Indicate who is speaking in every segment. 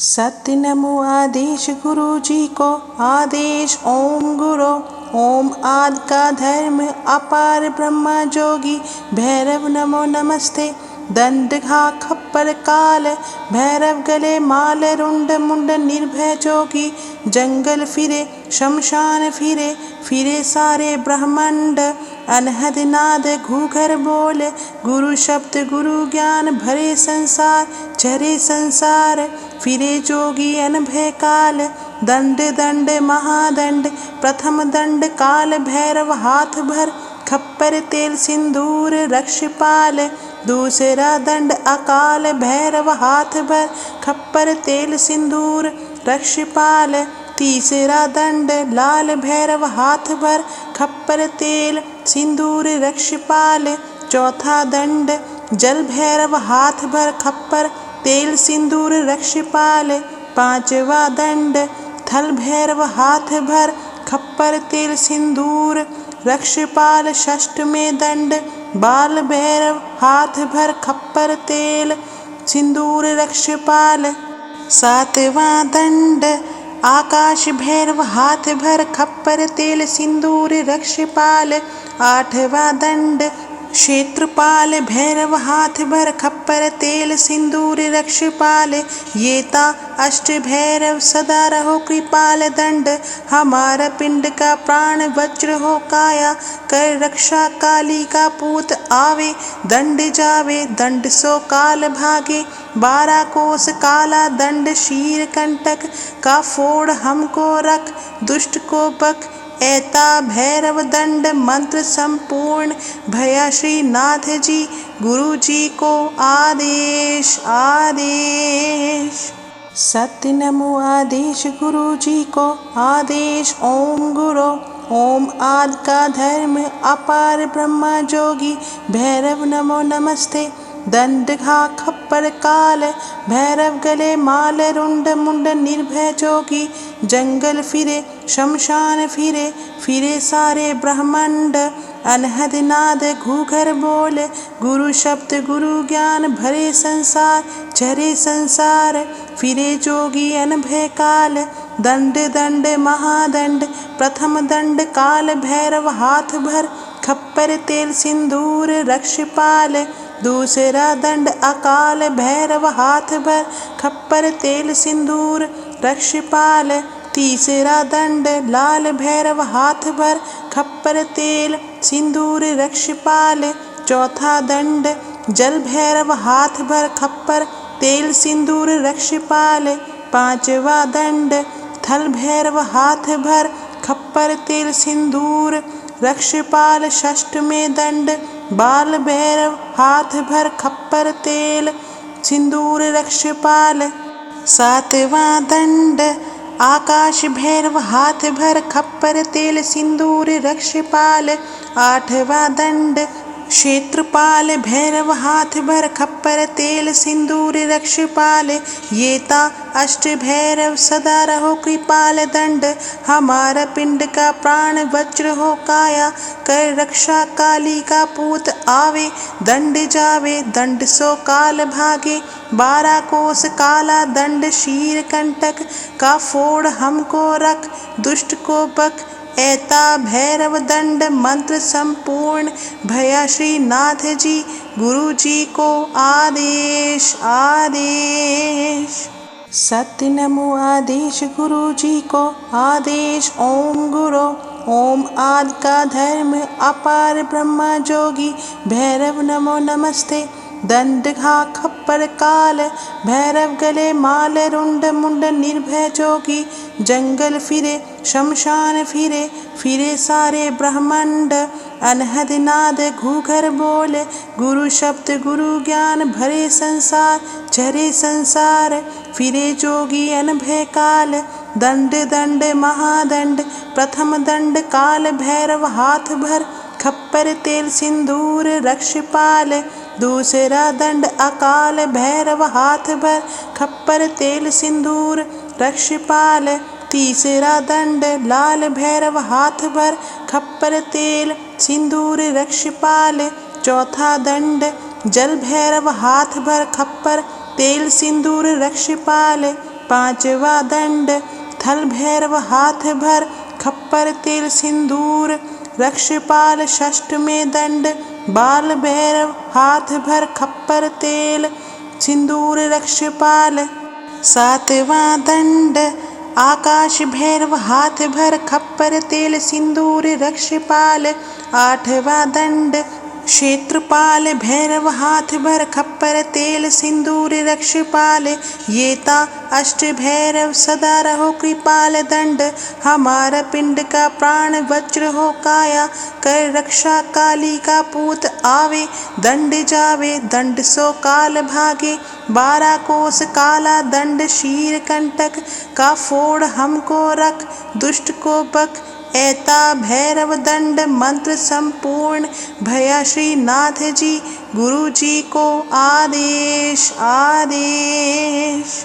Speaker 1: सत्य नमो आदेश गुरु जी को। आदेश ओम गुरु। ओम आदि का धर्म अपार ब्रह्मा जोगी। भैरव नमो नमस्ते। दंड घा खप्पर काल भैरव गले माल रुंड मुंड निर्भय जोगी। जंगल फिरे शमशान फिरे फिरे सारे ब्रह्मांड। अनहद नाद घूघर बोले गुरु शब्द गुरु ज्ञान भरे संसार झरे संसार। फिरे जोगी अनभय काल दंड दंड महादंड। प्रथम दंड काल भैरव हाथ भर खप्पर तेल सिंदूर रक्षपाल। दूसरा दंड अकाल भैरव हाथ भर खप्पर तेल सिंदूर रक्षपाल। तीसरा दंड लाल भैरव हाथ भर खप्पर तेल सिंदूर रक्षपाल। चौथा दंड जल भैरव हाथ भर खप्पर तेल सिंदूर रक्षपाल। पांचवा दंड थल भैरव हाथ भर खप्पर तेल सिंदूर रक्षपाल। षष्ठवें दंड बाल भैरव हाथ भर खप्पर तेल सिंदूर रक्षपाल। सातवां दंड आकाश भैरव हाथ भर खप्पर तेल सिंदूर रक्षपाल। आठवां दंड क्षेत्रपाल भैरव हाथ भर खप्पर तेल सिंदूर रक्षपाल। ये ता अष्ट भैरव सदा रहो कृपाल दंड। हमारा पिंड का प्राण वज्र हो काया कर रक्षा काली का पूत आवे। दंड जावे दंड सो काल भागे 12 कोस काला दंड शीर कंटक का फोड़ हमको रख दुष्ट को बक। ऐता भैरव दंड मंत्र संपूर्ण भया श्री नाथ जी गुरु जी को आदेश आदेश। सत्य नमो आदेश गुरु जी को। आदेश ओम गुरु। ओम आदि का धर्म अपार ब्रह्मा जोगी। भैरव नमो नमस्ते। दंड घा खप्पर काल भैरव गले माल रुंड मुंड निर्भय जोगी। जंगल फिरे शमशान फिरे फिरे सारे ब्रह्मांड। अनहद नाद घूघर बोले गुरु शब्द गुरु ज्ञान भरे संसार झरे संसार। फिरे जोगी अनभय काल दंड दंड महादंड। प्रथम दंड काल भैरव हाथ भर खप्पर तेल सिंदूर रक्षपाल। दूसरा दंड अकाल भैरव हाथ भर खप्पर तेल सिंदूर रक्षपाल। तीसरा दंड लाल भैरव हाथ भर खप्पर तेल सिंदूर रक्षपाल। चौथा दंड जल भैरव हाथ भर खप्पर तेल सिंदूर रक्षपाल। पांचवा दंड थल भैरव हाथ भर खप्पर तेल सिंदूर रक्षपाल। षष्ठवें दंड बाल भैरव हाथ भर खप्पर तेल सिंदूर रक्षपाल। सातवां दंड आकाश भैरव हाथ भर खप्पर तेल सिंदूर रक्षपाल। आठवां दंड क्षेत्रपाल भैरव हाथ भर खप्पर तेल सिंदूर रक्षपाल। ये ता अष्ट भैरव सदा रहो कृपाल दंड। हमारा पिंड का प्राण वज्र हो काया कर रक्षा काली का पूत आवे। दंड जावे दंड सो काल भागे 12 कोस काला दंड शीर कंटक का फोड़ हमको रख दुष्ट को बक। ऐता भैरव दंड मंत्र संपूर्ण भया श्री नाथ जी गुरु जी को आदेश आदेश। सत्य नमो आदेश गुरु जी को। आदेश ओम गुरु। ओम आदि का धर्म अपार ब्रह्मा जोगी। भैरव नमो नमस्ते। दंड घा खप्पर काल भैरव गले माल रुंड मुंड निर्भय जोगी। जंगल फिरे शमशान फिरे फिरे सारे ब्रह्मांड। अनहद नाद घूघर बोले गुरु शब्द गुरु ज्ञान भरे संसार झरे संसार। फिरे जोगी अनभय काल दंड दंड महादंड। प्रथम दंड काल भैरव हाथ भर खप्पर तेल सिंदूर रक्षपाल। दूसरा दंड अकाल भैरव हाथ भर खप्पर तेल सिंदूर रक्षपाल। तीसरा दंड लाल भैरव हाथ भर खप्पर तेल सिंदूर रक्षपाल। चौथा दंड जल भैरव हाथ भर खप्पर तेल सिंदूर रक्षपाल। पांचवा दंड थल भैरव हाथ भर खप्पर तेल सिंदूर रक्षपाल षष्ठवें दंड बाल भैरव हाथ भर खप्पर तेल सिंदूर रक्षपाल। सातवां दंड आकाश भैरव हाथ भर खप्पर तेल सिंदूर रक्षपाल। आठवां दंड क्षेत्रपाल भैरव हाथ भर खप्पर तेल सिंदूर रक्षपाल। ये ता अष्ट भैरव सदा रहो कृपाल दंड हमारा पिंड का प्राण वज्र हो काया कर रक्षा काली का पूत आवे दंड जावे दंड सो काल भागे 12 कोस काला दंड शीर कंटक का फोड़ हमको रख दुष्ट को बक ऐता भैरव दंड मंत्र संपूर्ण भया श्री नाथ जी गुरु जी को आदेश आदेश।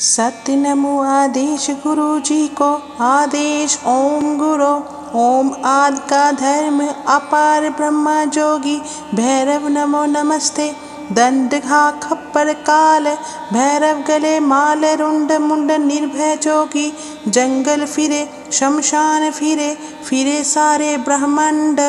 Speaker 1: सत्य नमो आदेश गुरु जी को आदेश ओम गुरु ओम आदि का धर्म अपार ब्रह्मा जोगी भैरव नमो नमस्ते। दंड घा खप्पर काल भैरव गले माल रुंड मुंड निर्भय जोगी जंगल फिरे शमशान फिरे फिरे सारे ब्रह्मांड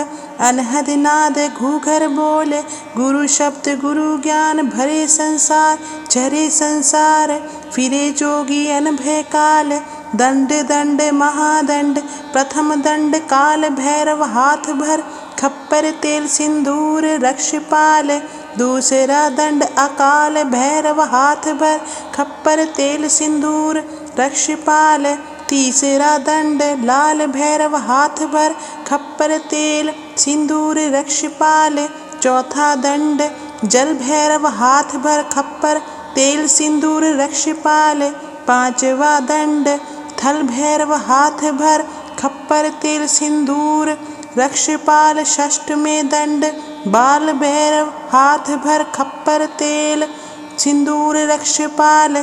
Speaker 1: अनहद नाद घूघर बोले गुरु शब्द गुरु ज्ञान भरे संसार झरे संसार फिरे जोगी अनभय काल दंड दंड महादंड प्रथम दंड काल भैरव हाथ भर खप्पर तेल सिंदूर रक्षपाल। दूसरा दंड अकाल भैरव हाथ भर खप्पर तेल सिंदूर रक्षपाल। तीसरा दंड लाल भैरव हाथ भर खप्पर तेल सिंदूर रक्षपाल। चौथा दंड जल भैरव हाथ भर खप्पर तेल सिंदूर रक्षपाल। पांचवा दंड थल भैरव हाथ भर खप्पर तेल सिंदूर रक्षपाल। षष्ठवें दंड बाल भैरव हाथ भर खप्पर तेल सिंदूर रक्षपाल।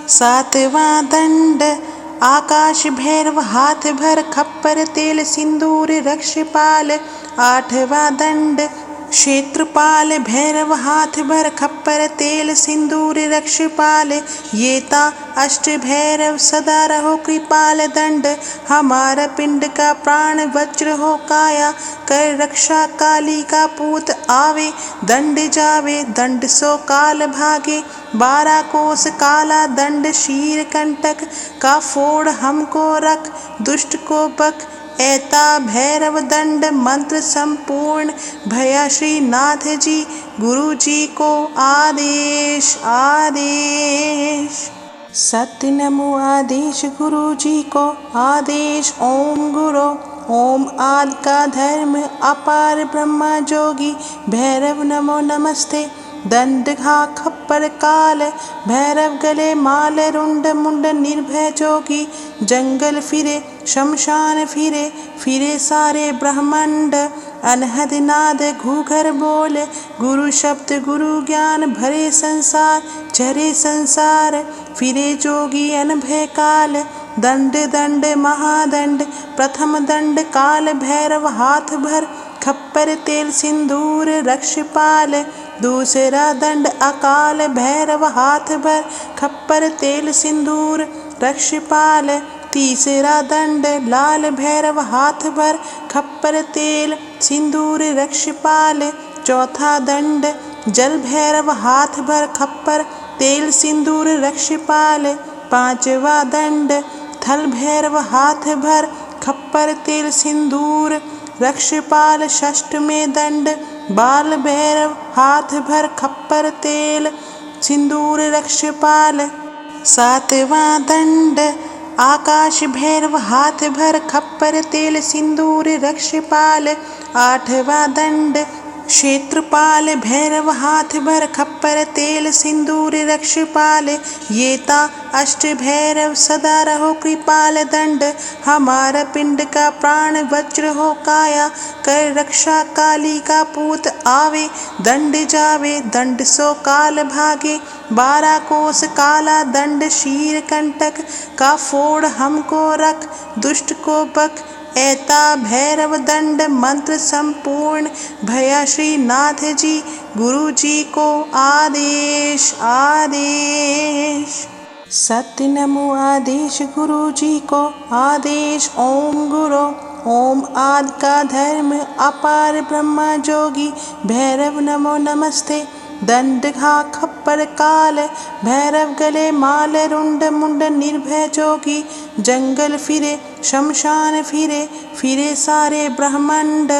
Speaker 1: सातवां दंड आकाश भैरव हाथ भर खप्पर तेल सिंदूर रक्षपाल। आठवां दंड क्षेत्रपाल भैरव हाथ भर खप्पर तेल सिंदूर रक्षपाल। ये ता अष्ट भैरव सदा रहो कृपाल दंड हमारा पिंड का प्राण वज्र हो काया कर रक्षा काली का पूत आवे दंड जावे दंड सो काल भागे 12 कोस काला दंड शीर कंटक का फोड़ हमको रख दुष्ट को बक ऐता भैरव दंड मंत्र संपूर्ण भया श्री नाथ जी गुरु जी को आदेश आदेश। सत्य नमो आदेश गुरु जी को आदेश ओम गुरु ओम आदि का धर्म अपार ब्रह्मा जोगी भैरव नमो नमस्ते। दंड घा खप्पर काल भैरव गले माल रुंड मुंड निर्भय जोगी जंगल फिरे शमशान फिरे फिरे सारे ब्रह्मांड अनहद नाद घूघर बोले गुरु शब्द गुरु ज्ञान भरे संसार झरे संसार फिरे जोगी अनभय काल दंड दंड महादंड प्रथम दंड काल भैरव हाथ भर खप्पर तेल सिंदूर रक्षपाल। दूसरा दंड अकाल भैरव हाथ भर खप्पर तेल सिंदूर रक्षपाल। तीसरा दंड लाल भैरव हाथ भर खप्पर तेल सिंदूर रक्षपाल। चौथा दंड जल भैरव हाथ भर खप्पर तेल सिंदूर रक्षपाल। पांचवा दंड थल भैरव हाथ भर खप्पर तेल सिंदूर रक्षपाल। षष्ठवें दंड बाल भैरव हाथ भर खप्पर तेल सिंदूर रक्षपाल। सातवां दंड आकाश भैरव हाथ भर खप्पर तेल सिंदूर रक्षपाल। आठवां दंड क्षेत्रपाल भैरव हाथ भर खप्पर तेल सिंदूर रक्षपाल। ये ता अष्ट भैरव सदा रहो कृपाल दंड हमारा पिंड का प्राण वज्र हो काया कर रक्षा काली का पूत आवे दंड जावे दंड सो काल भागे 12 कोस काला दंड शीर कंटक का फोड़ हमको रख दुष्ट को बक ऐता भैरव दंड मंत्र संपूर्ण भया श्री नाथ जी गुरु जी को आदेश आदेश। सत्य नमो आदेश गुरु जी को। आदेश ओम गुरु। ओम आदि का धर्म अपार ब्रह्मा जोगी भैरव नमो नमस्ते। दंड घा खप्पर काल भैरव गले माल रुंड मुंड निर्भय जोगी। जंगल फिरे शमशान फिरे फिरे सारे ब्रह्मांड।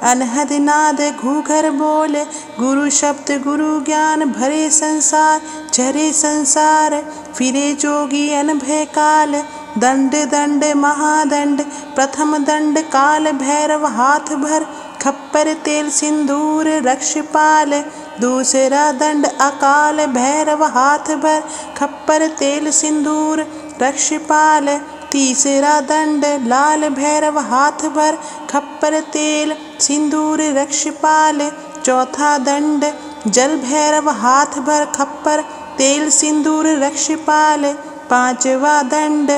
Speaker 1: अनहद नाद घूघर बोल गुरु शब्द गुरु ज्ञान भरे संसार चरे संसार। फिरे जोगी अनभय काल दंड दंड महादंड। प्रथम दंड काल भैरव हाथ भर खप्पर तेल सिंदूर रक्षपाल। दूसरा दंड अकाल भैरव हाथ भर खप्पर तेल सिंदूर रक्षपाल। तीसरा दंड लाल भैरव हाथ भर खप्पर तेल सिंदूर रक्षपाल। चौथा दंड जल भैरव हाथ भर खप्पर तेल सिंदूर रक्षपाल। पांचवा दंड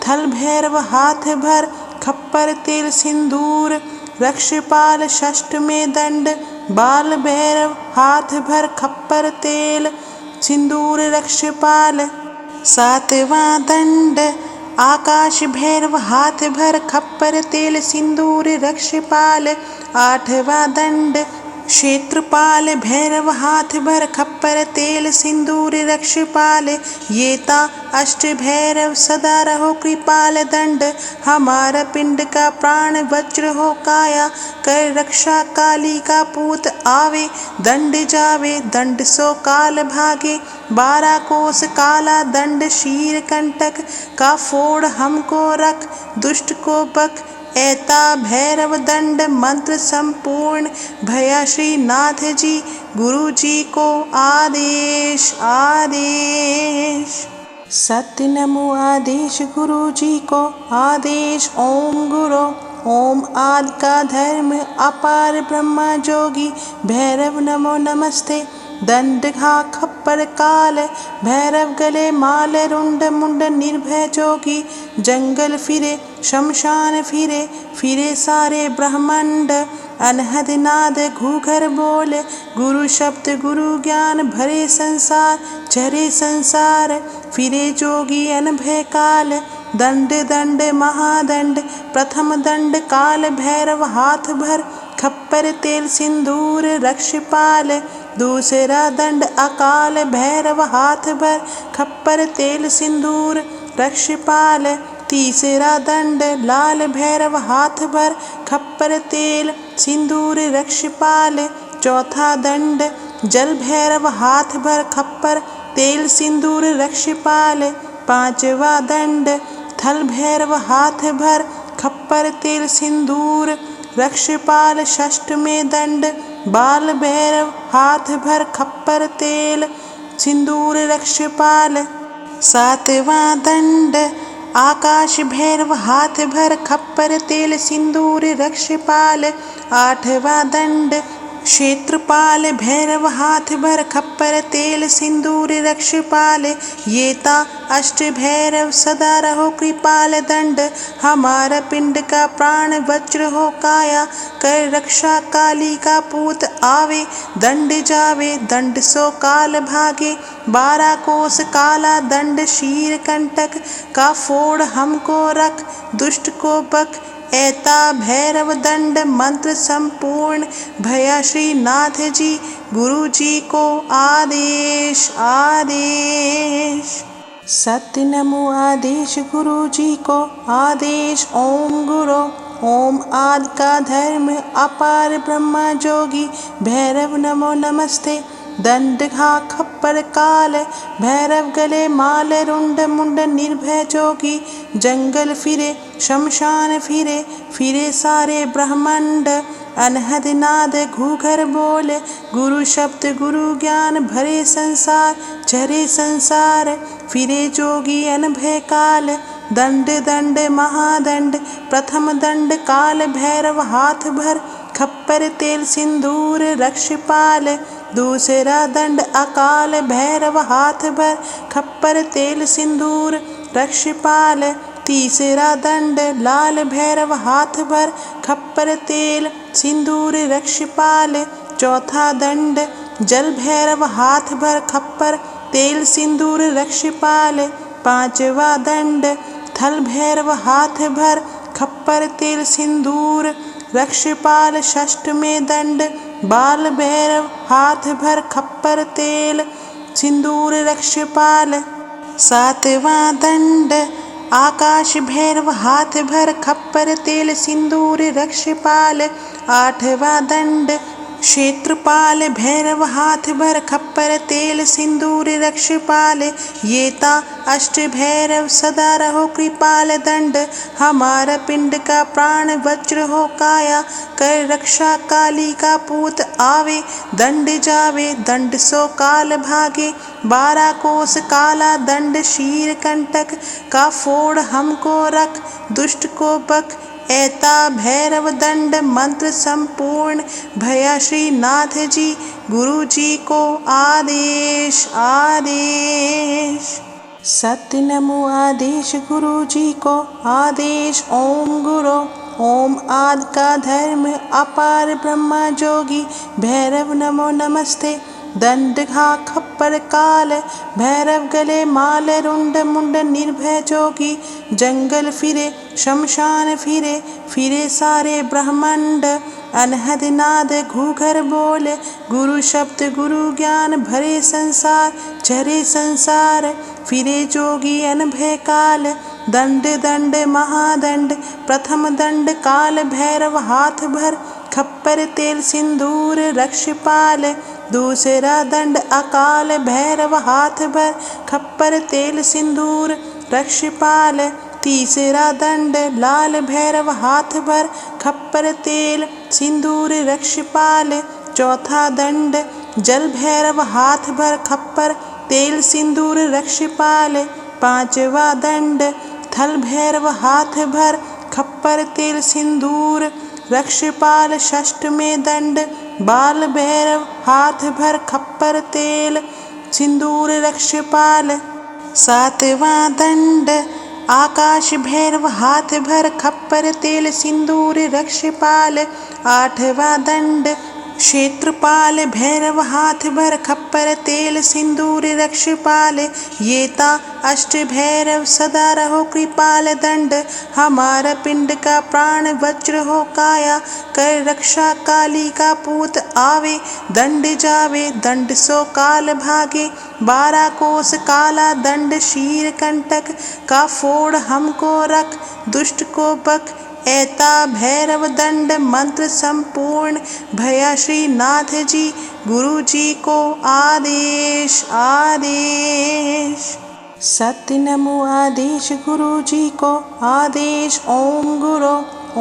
Speaker 1: थल भैरव हाथ भर खप्पर तेल सिंदूर रक्षपाल। षष्ठवें दंड बाल भैरव हाथ भर खप्पर तेल सिंदूर रक्षपाल। सातवां दंड आकाश भैरव हाथ भर खप्पर तेल सिंदूर रक्षपाल। आठवां दंड क्षेत्रपाल भैरव हाथ भर खप्पर तेल सिंदूर रक्षपाल। ये ता अष्ट भैरव सदा रहो कृपाल। दंड हमारा पिंड का प्राण वज्र हो काया कर रक्षा काली का पूत आवे। दंड जावे दंड सो काल भागे 12 कोस काला दंड शीर कंटक का फोड़ हमको रख दुष्ट को बक। ऐता भैरव दंड मंत्र संपूर्ण भया श्री नाथ जी गुरु जी को आदेश आदेश। सत्य नमो आदेश गुरु जी को। आदेश ओम गुरु। ओम आदि का धर्म अपार ब्रह्मा जोगी भैरव नमो नमस्ते। दंड घा खप्पर काल भैरव गले माल रुंड मुंड निर्भय जोगी। जंगल फिरे शमशान फिरे फिरे सारे ब्रह्मांड। अनहद नाद घूघर बोल गुरु शब्द गुरु ज्ञान भरे संसार चरे संसार। फिरे जोगी अनभय काल दंड दंड महादंड। प्रथम दंड काल भैरव हाथ भर खप्पर तेल सिंदूर रक्षपाल। दूसरा दंड अकाल भैरव हाथ भर खप्पर तेल सिंदूर रक्षपाल। तीसरा दंड लाल भैरव हाथ भर खप्पर तेल सिंदूर रक्षपाल। चौथा दंड जल भैरव हाथ भर खप्पर तेल सिंदूर रक्षपाल। पांचवा दंड थल भैरव हाथ भर खप्पर तेल सिंदूर रक्षपाल। षष्ठवें दंड बाल भैरव हाथ भर खप्पर तेल सिंदूर रक्षपाल। सातवां दंड आकाश भैरव हाथ भर खप्पर तेल सिंदूर रक्षपाल। आठवां दंड क्षेत्रपाल भैरव हाथ भर खप्पर तेल सिंदूर रक्षपाल। ये ता अष्ट भैरव सदा रहो कृपाल। दंड हमारा पिंड का प्राण वज्र हो काया कर रक्षा काली का पूत आवे। दंड जावे दंड सो काल भागे 12 कोस काला दंड शीर कंटक का फोड़ हमको रख दुष्ट को बक। ऐता भैरव दंड मंत्र संपूर्ण भया श्री नाथ जी गुरु जी को आदेश आदेश। सत्य नमो आदेश गुरु जी को। आदेश ओम गुरु। ओम आदि का धर्म अपार ब्रह्मा जोगी भैरव नमो नमस्ते। दंड घा खप्पर काल भैरव गले माल रुंड मुंड निर्भय जोगी। जंगल फिरे शमशान फिरे फिरे सारे ब्रह्मांड। अनहद नाद घूघर बोल गुरु शब्द गुरु ज्ञान भरे संसार चरे संसार। फिरे जोगी अनभय काल दंड दंड महादंड। प्रथम दंड काल भैरव हाथ भर खप्पर तेल सिंदूर रक्षपाल। दूसरा दंड अकाल भैरव हाथ भर खप्पर तेल सिंदूर रक्षपाल। तीसरा दंड लाल भैरव हाथ भर खप्पर तेल सिंदूर रक्षपाल। चौथा दंड जल भैरव हाथ भर खप्पर तेल सिंदूर रक्षपाल। पांचवा दंड थल भैरव हाथ भर खप्पर तेल सिंदूर रक्षपाल। षष्ठवें दंड बाल भैरव हाथ भर खप्पर तेल सिंदूर रक्षपाल। सातवां दंड आकाश भैरव हाथ भर खप्पर तेल सिंदूर रक्षपाल। आठवां दंड क्षेत्रपाल भैरव हाथ भर खप्पर तेल सिंदूर रक्षपाल। ये ता अष्ट भैरव सदा रहो कृपाल। दंड हमारा पिंड का प्राण वज्र हो काया कर रक्षा। काली का पूत आवे दंड जावे दंड सो काल भागे। 12 कोस काला दंड शीर कंटक का फोड़ हमको रख दुष्ट को बक। ऐता भैरव दंड मंत्र संपूर्ण भया श्री नाथ जी गुरु जी को आदेश आदेश। सत्य नमो आदेश गुरु जी को आदेश। ओम गुरु ओम आदि का धर्म अपार ब्रह्मा जोगी भैरव नमो नमस्ते। दंड घा खप्पर काल भैरव गले माल रुंड मुंड निर्भय जोगी। जंगल फिरे शमशान फिरे फिरे सारे ब्रह्मांड। अनहद नाद घूघर बोले गुरु शब्द गुरु ज्ञान भरे संसार चरे संसार। फिरे जोगी अनभय काल दंड दंड महादंड। प्रथम दंड काल भैरव हाथ भर खप्पर तेल सिंदूर रक्षपाल। दूसरा दंड अकाल भैरव हाथ भर खप्पर तेल सिंदूर रक्षपाल। तीसरा दंड लाल भैरव हाथ भर खप्पर तेल सिंदूर रक्षपाल। चौथा दंड जल भैरव हाथ भर खप्पर तेल सिंदूर रक्षपाल। पांचवा दंड थल भैरव हाथ भर खप्पर तेल सिंदूर रक्षपाल। षष्ठवें दंड बाल भैरव हाथ भर खप्पर तेल सिंदूर रक्षपाल। सातवां दंड आकाश भैरव हाथ भर खप्पर तेल सिंदूर रक्षपाल। आठवां दंड क्षेत्रपाल भैरव हाथ भर खप्पर तेल सिंदूर रक्षपाल। ये ता अष्ट भैरव सदा रहो कृपाल। दंड हमारा पिंड का प्राण वज्र हो काया कर रक्षा। काली का पूत आवे दंड जावे दंड सो काल भागे। 12 कोस काला दंड शीर कंटक का फोड़ हमको रख दुष्ट को बक। ऐता भैरव दंड मंत्र संपूर्ण भया श्री नाथ जी गुरु जी को आदेश आदेश। सत्य नमो आदेश गुरु जी को आदेश। ओम गुरु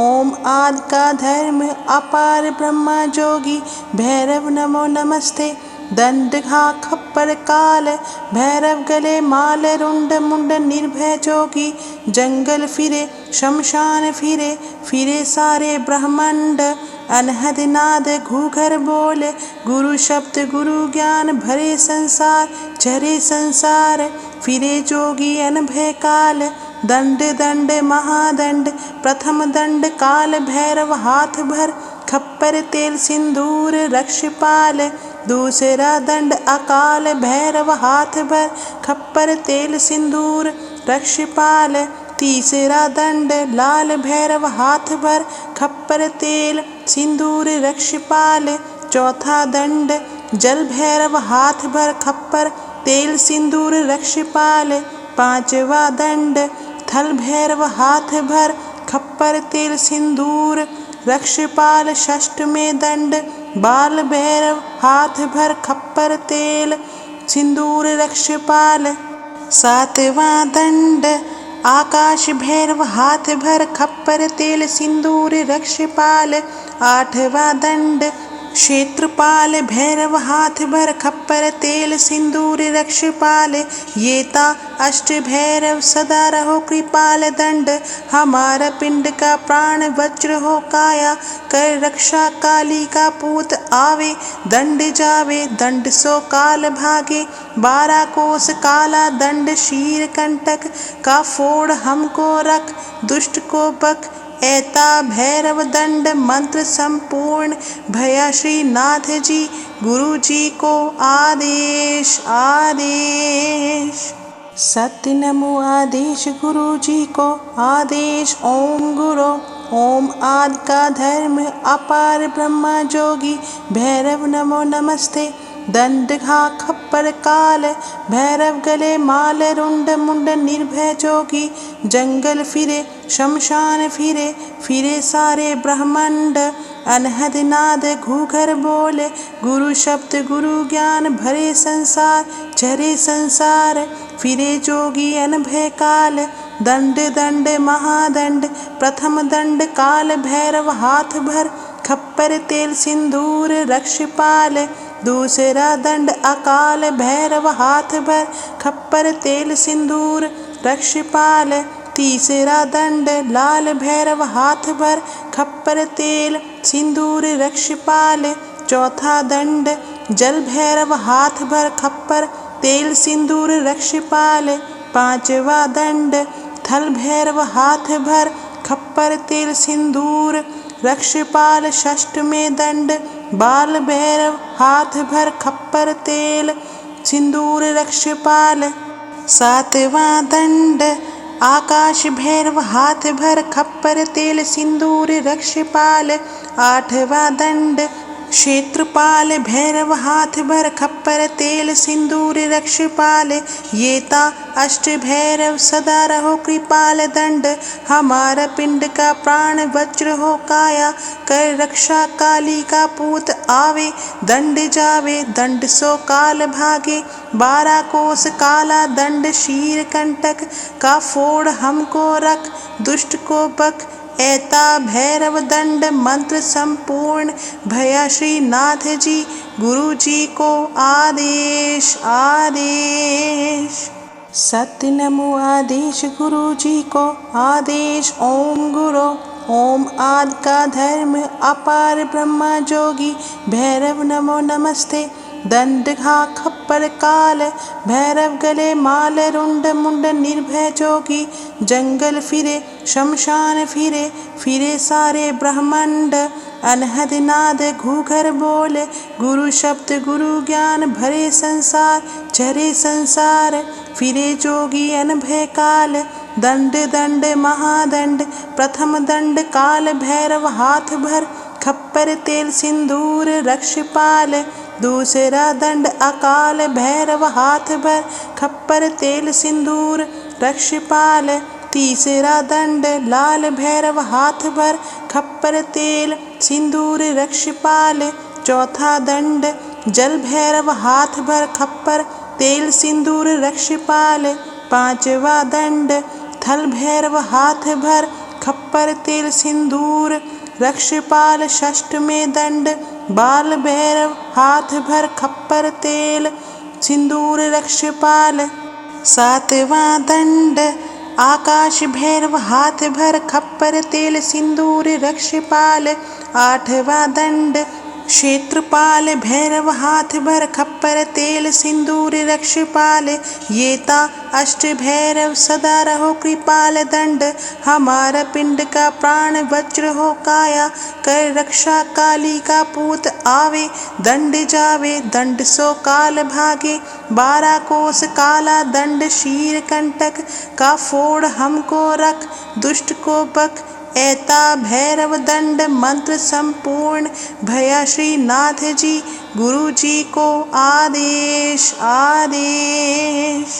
Speaker 1: ओम आदि का धर्म अपार ब्रह्मा जोगी भैरव नमो नमस्ते। दंड घा खप्पर काल भैरव गले माल रुंड मुंड निर्भय जोगी। जंगल फिरे शमशान फिरे फिरे सारे ब्रह्मांड। अनहद नाद घूघर बोले गुरु शब्द गुरु ज्ञान भरे संसार चरे संसार। फिरे जोगी अनभय काल दंड दंड महादंड। प्रथम दंड काल भैरव हाथ भर खप्पर तेल सिंदूर रक्षपाल। दूसरा दंड अकाल भैरव हाथ भर खप्पर तेल सिंदूर रक्षपाल। तीसरा दंड लाल भैरव हाथ भर खप्पर तेल सिंदूर रक्षपाल। चौथा दंड जल भैरव हाथ भर खप्पर तेल सिंदूर रक्षपाल। पांचवा दंड थल भैरव हाथ भर खप्पर तेल सिंदूर रक्षपाल। षष्ठवें दंड बाल भैरव हाथ भर खप्पर तेल सिंदूर रक्षपाल। सातवां दंड आकाश भैरव हाथ भर खप्पर तेल सिंदूर रक्षपाल। आठवां दंड क्षेत्रपाल भैरव हाथ भर खप्पर तेल सिंदूर रक्षपाल। ये ता अष्ट भैरव सदा रहो कृपाल। दंड हमारा पिंड का प्राण वज्र हो काया कर रक्षा। काली का पूत आवे दंड जावे दंड सो काल भागे। 12 कोस काला दंड शीर कंटक का फोड़ हमको रख दुष्ट को बक। ऐता भैरव दंड मंत्र संपूर्ण भया श्री नाथ जी गुरु जी को आदेश आदेश। सत्य नमो आदेश गुरु जी को आदेश ओम गुरु। ओम आदि का धर्म अपार ब्रह्मा जोगी भैरव नमो नमस्ते। दंड घा खप्पर काल भैरव गले माल रुंड मुंड निर्भय जोगी। जंगल फिरे शमशान फिरे फिरे सारे ब्रह्मांड। अनहद नाद घूघर बोले गुरु शब्द गुरु ज्ञान भरे संसार झरे संसार। फिरे जोगी अनभय काल दंड दंड महादंड। प्रथम दंड काल भैरव हाथ भर खप्पर तेल सिंदूर रक्षपाल। दूसरा दंड अकाल भैरव हाथ भर खप्पर तेल सिंदूर रक्षपाल। तीसरा दंड लाल भैरव हाथ भर खप्पर तेल सिंदूर रक्षपाल। चौथा दंड जल भैरव हाथ भर खप्पर तेल सिंदूर रक्षपाल। पांचवा दंड थल भैरव हाथ भर खप्पर तेल सिंदूर रक्षपाल। षष्ठवें दंड बाल भैरव हाथ भर खप्पर तेल सिंदूर रक्षपाल। सातवां दंड आकाश भैरव हाथ भर खप्पर तेल सिंदूर रक्षपाल। आठवां दंड क्षेत्रपाल भैरव हाथ भर खप्पर तेल सिंदूर रक्षपाल। ये ता अष्ट भैरव सदा रहो कृपाल दंड। हमारा पिंड का प्राण वज्र हो काया कर रक्षा काली का पूत आवे। दंड जावे दंड सो काल भागे 12 कोस काला दंड शीर कंटक का फोड़ हमको रख दुष्ट को बक। ऐता भैरव दंड मंत्र संपूर्ण भया श्री नाथ जी गुरु जी को आदेश आदेश। सत्य नमो आदेश गुरु जी को आदेश ओम गुरु। ओम आदि का धर्म अपार ब्रह्मा जोगी भैरव नमो नमस्ते। दंड घा खप्पर काल भैरव गले माल रुंड मुंड निर्भय जोगी। जंगल फिरे शमशान फिरे फिरे सारे ब्रह्मांड। अनहद नाद घूघर बोले गुरु शब्द गुरु ज्ञान भरे संसार झरे संसार। फिरे जोगी अनभय काल दंड दंड महादंड। प्रथम दंड काल भैरव हाथ भर खप्पर तेल सिंदूर रक्षपाल। दूसरा दंड अकाल भैरव हाथ भर खप्पर तेल सिंदूर रक्षपाल। तीसरा दंड लाल भैरव हाथ भर खप्पर तेल सिंदूर रक्षपाल। चौथा दंड जल भैरव हाथ भर खप्पर तेल सिंदूर रक्षपाल। पांचवा दंड थल भैरव हाथ भर खप्पर तेल सिंदूर रक्षपाल। षष्ठवें दंड बाल भैरव हाथ भर खप्पर तेल सिंदूर रक्षपाल। सातवां दंड आकाश भैरव हाथ भर खप्पर तेल सिंदूर रक्षपाल। आठवां दंड क्षेत्रपाल भैरव हाथ भर खप्पर तेल सिंदूर रक्षपाल। ये ता अष्ट भैरव सदा रहो कृपाल दंड। हमारा पिंड का प्राण वज्र हो काया कर रक्षा काली का पूत आवे। दंड जावे दंड सो काल भागे 12 कोस काला दंड शीर कंटक का फोड़ हमको रख दुष्ट को बक। ऐता भैरव दंड मंत्र संपूर्ण भया श्री नाथ जी गुरु जी को आदेश आदेश।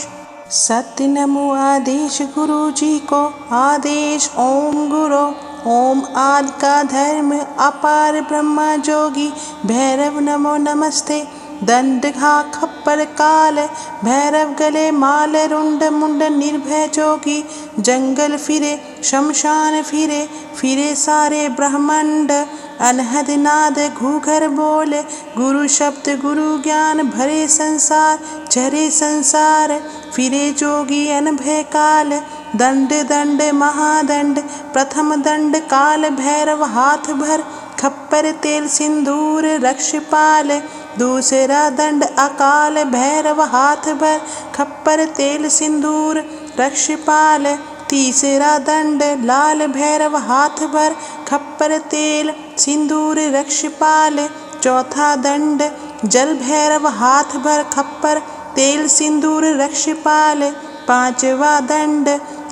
Speaker 1: सत्य नमो आदेश गुरु जी को आदेश ओम गुरु। ओम आदि का धर्म अपार ब्रह्मा जोगी भैरव नमो नमस्ते। दंड घा खप्पर काल भैरव गले माल रुंड मुंड निर्भय जोगी। जंगल फिरे शमशान फिरे फिरे सारे ब्रह्मांड। अनहद नाद घूघर बोले गुरु शब्द गुरु ज्ञान भरे संसार झरे संसार। फिरे जोगी अनभय काल दंड दंड महादंड। प्रथम दंड काल भैरव हाथ भर खप्पर तेल सिंदूर रक्षपाल। दूसरा दंड अकाल भैरव हाथ भर खप्पर तेल सिंदूर रक्षपाल। तीसरा दंड लाल भैरव हाथ भर खप्पर तेल सिंदूर रक्षपाल। चौथा दंड जल भैरव हाथ भर खप्पर तेल सिंदूर रक्षपाल। पांचवा दंड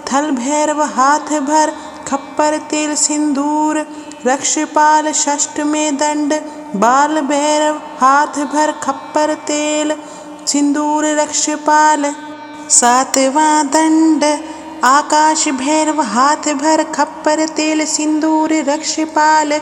Speaker 1: थल भैरव हाथ भर खप्पर तेल सिंदूर रक्षपाल। षष्ठवें दंड बाल भैरव हाथ भर खप्पर तेल सिंदूर रक्षपाल। सातवां दंड आकाश भैरव हाथ भर खप्पर तेल सिंदूर रक्षपाल।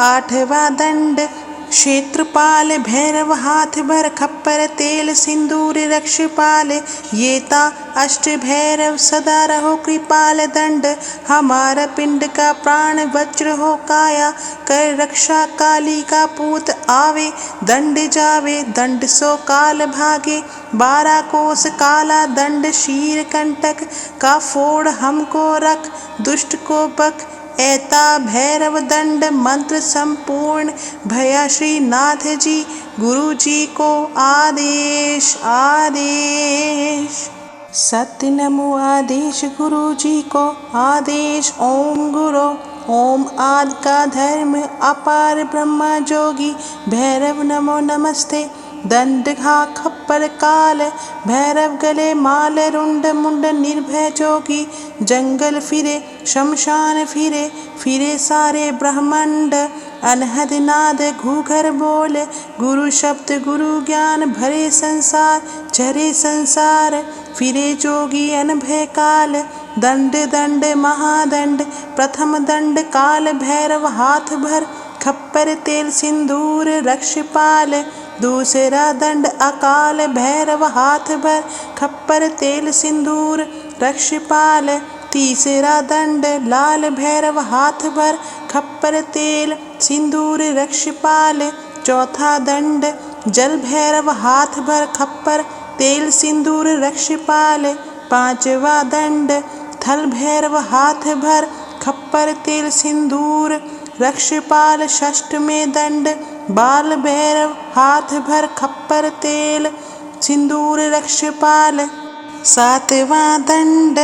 Speaker 1: आठवां दंड क्षेत्रपाल भैरव हाथ भर खप्पर तेल सिंदूर रक्षपाल। ये ता अष्ट भैरव सदा रहो कृपाल दंड हमारा पिंड का प्राण वज्र हो काया। कर रक्षा काली का पूत आवे दंड जावे दंड सो काल भागे। 12 कोस काला दंड शीर कंटक का फोड़ हमको रख दुष्ट को बक। ऐता भैरव दंड मंत्र संपूर्ण भया श्री नाथ जी गुरु जी को आदेश आदेश। सत्य नमो आदेश गुरु जी को आदेश। ओम गुरु ओम आदि का धर्म अपार ब्रह्मा जोगी भैरव नमो नमस्ते। दंड घा खप्पर काल भैरव गले माल रुंड मुंड निर्भय जोगी। जंगल फिरे शमशान फिरे फिरे सारे ब्रह्मांड। अनहद नाद घूघर बोले गुरु शब्द गुरु ज्ञान भरे संसार झरे संसार। फिरे जोगी अनभय काल दंड दंड महादंड। प्रथम दंड काल भैरव हाथ भर खप्पर तेल सिंदूर रक्षपाल। दूसरा दंड अकाल भैरव हाथ भर खप्पर तेल सिंदूर रक्षपाल। तीसरा दंड लाल भैरव हाथ भर खप्पर तेल सिंदूर रक्षपाल। चौथा दंड जल भैरव हाथ भर खप्पर तेल सिंदूर रक्षपाल। पांचवा दंड थल भैरव हाथ भर खप्पर तेल सिंदूर रक्षपाल। षष्ठवें दंड बाल भैरव हाथ भर खप्पर तेल सिंदूर रक्षपाल। सातवां दंड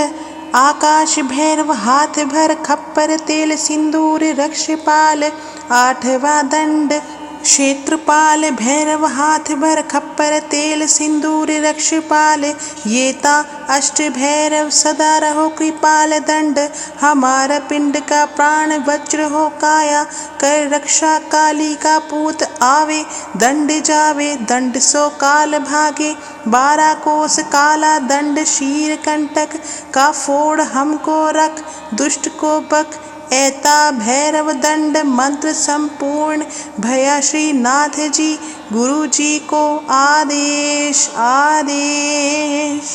Speaker 1: आकाश भैरव हाथ भर खप्पर तेल सिंदूर रक्षपाल। आठवां दंड क्षेत्रपाल भैरव हाथ भर खप्पर तेल सिंदूर रक्षपाल। ये ता अष्ट भैरव सदा रहो कृपाल दंड हमारा पिंड का प्राण वज्र हो काया। कर रक्षा काली का पूत आवे दंड जावे दंड सो काल भागे। 12 कोस काला दंड शीर कंटक का फोड़ हमको रख दुष्ट को बक। ऐता भैरव दंड मंत्र संपूर्ण भया श्री नाथ जी गुरु जी को आदेश आदेश।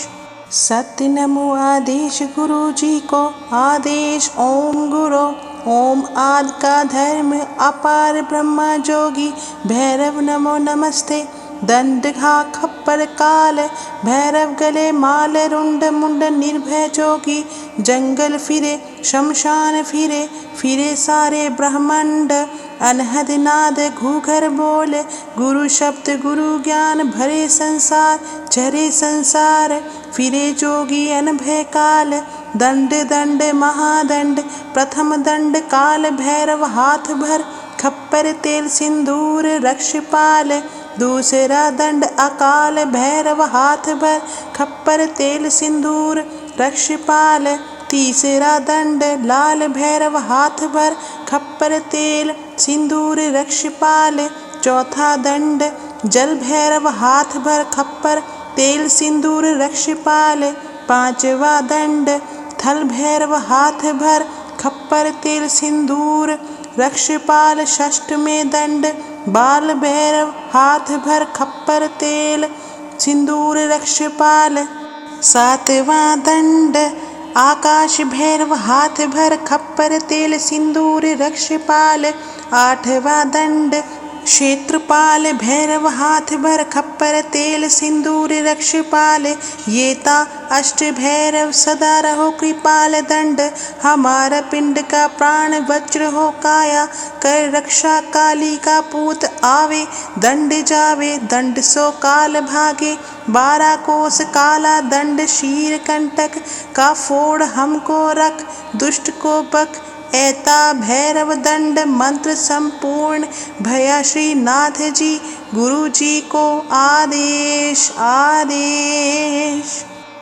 Speaker 1: सत्य नमो आदेश गुरु जी को आदेश। ओम गुरु ओम आदि का धर्म अपार ब्रह्मा जोगी भैरव नमो नमस्ते। दंड घा खप्पर काल भैरव गले माल रुंड मुंड निर्भय जोगी। जंगल फिरे शमशान फिरे फिरे सारे ब्रह्मांड। अनहद नाद घूघर बोले गुरु शब्द गुरु ज्ञान भरे संसार झरे संसार। फिरे जोगी अनभय काल दंड दंड महादंड। प्रथम दंड काल भैरव हाथ भर खप्पर तेल सिंदूर रक्षपाल। दूसरा दंड अकाल भैरव हाथ भर खप्पर तेल सिंदूर रक्षपाल। तीसरा दंड लाल भैरव हाथ भर खप्पर तेल सिंदूर रक्षपाल। चौथा दंड जल भैरव हाथ भर खप्पर तेल सिंदूर रक्षपाल। पांचवा दंड थल भैरव हाथ भर खप्पर तेल सिंदूर रक्षपाल। षष्ठवें दंड बाल भैरव हाथ भर खप्पर तेल सिंदूर रक्षपाल। सातवां दंड आकाश भैरव हाथ भर खप्पर तेल सिंदूर रक्षपाल। आठवां दंड क्षेत्रपाल भैरव हाथ भर खप्पर तेल सिंदूर रक्षपाल। ये ता अष्ट भैरव सदा रहो कृपाल दंड हमारा पिंड का प्राण वज्र हो काया। कर रक्षा काली का पूत आवे दंड जावे दंड सो काल भागे। 12 कोस काला दंड शीर कंटक का फोड़ हमको रख दुष्ट को बक। ऐता भैरव दंड मंत्र संपूर्ण भया श्री नाथ जी गुरु जी को आदेश आदेश।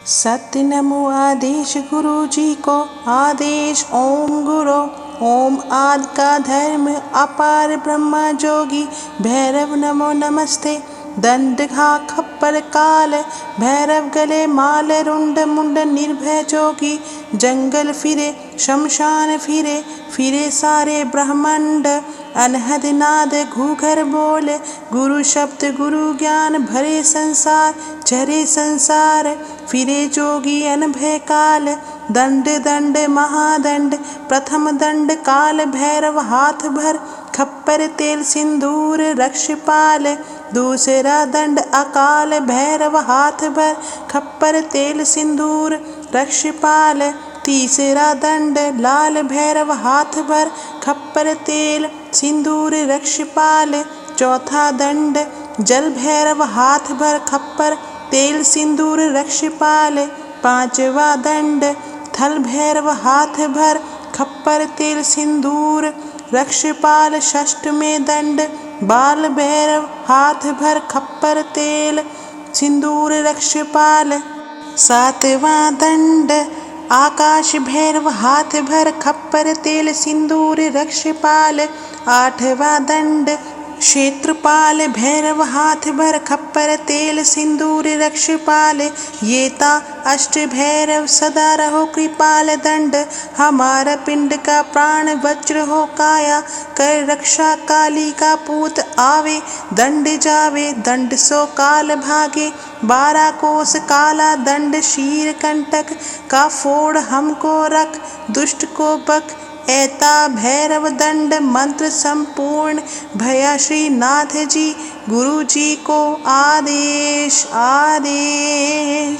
Speaker 1: सत्य नमो आदेश गुरु जी को। आदेश ओम गुरु। ओम आदि का धर्म अपार ब्रह्मा जोगी भैरव नमो नमस्ते। दंड घा खप्पर काल भैरव गले माल रुंड मुंड निर्भय जोगी। जंगल फिरे शमशान फिरे फिरे सारे ब्रह्मांड। अनहद नाद घूघर बोल गुरु शब्द गुरु ज्ञान भरे संसार चरे संसार। फिरे जोगी अनभय काल दंड दंड महादंड। प्रथम दंड काल भैरव हाथ भर खप्पर तेल सिंदूर रक्षपाल। दूसरा दंड अकाल भैरव हाथ भर खप्पर तेल सिंदूर रक्षपाल। तीसरा दंड लाल भैरव हाथ भर खप्पर तेल सिंदूर रक्षपाल। चौथा दंड जल भैरव हाथ भर खप्पर तेल सिंदूर रक्षपाल। पांचवा दंड थल भैरव हाथ भर खप्पर तेल सिंदूर रक्षपाल। षष्ठवें दंड बाल भैरव हाथ भर खप्पर तेल सिंदूर रक्षपाल। सातवां दंड आकाश भैरव हाथ भर खप्पर तेल सिंदूर रक्षपाल। आठवां दंड क्षेत्रपाल भैरव हाथ भर खप्पर तेल सिंदूर रक्षपाल। ये ता अष्ट भैरव सदा रहो कृपाल दंड। हमारा पिंड का प्राण वज्र हो काया कर रक्षा काली का पूत आवे। दंड जावे दंड सो काल भागे 12 कोस काला दंड शीर कंटक का फोड़ हमको रख दुष्ट को बक। ऐता भैरव दंड मंत्र संपूर्ण भया श्री नाथ जी गुरु जी को आदेश आदेश।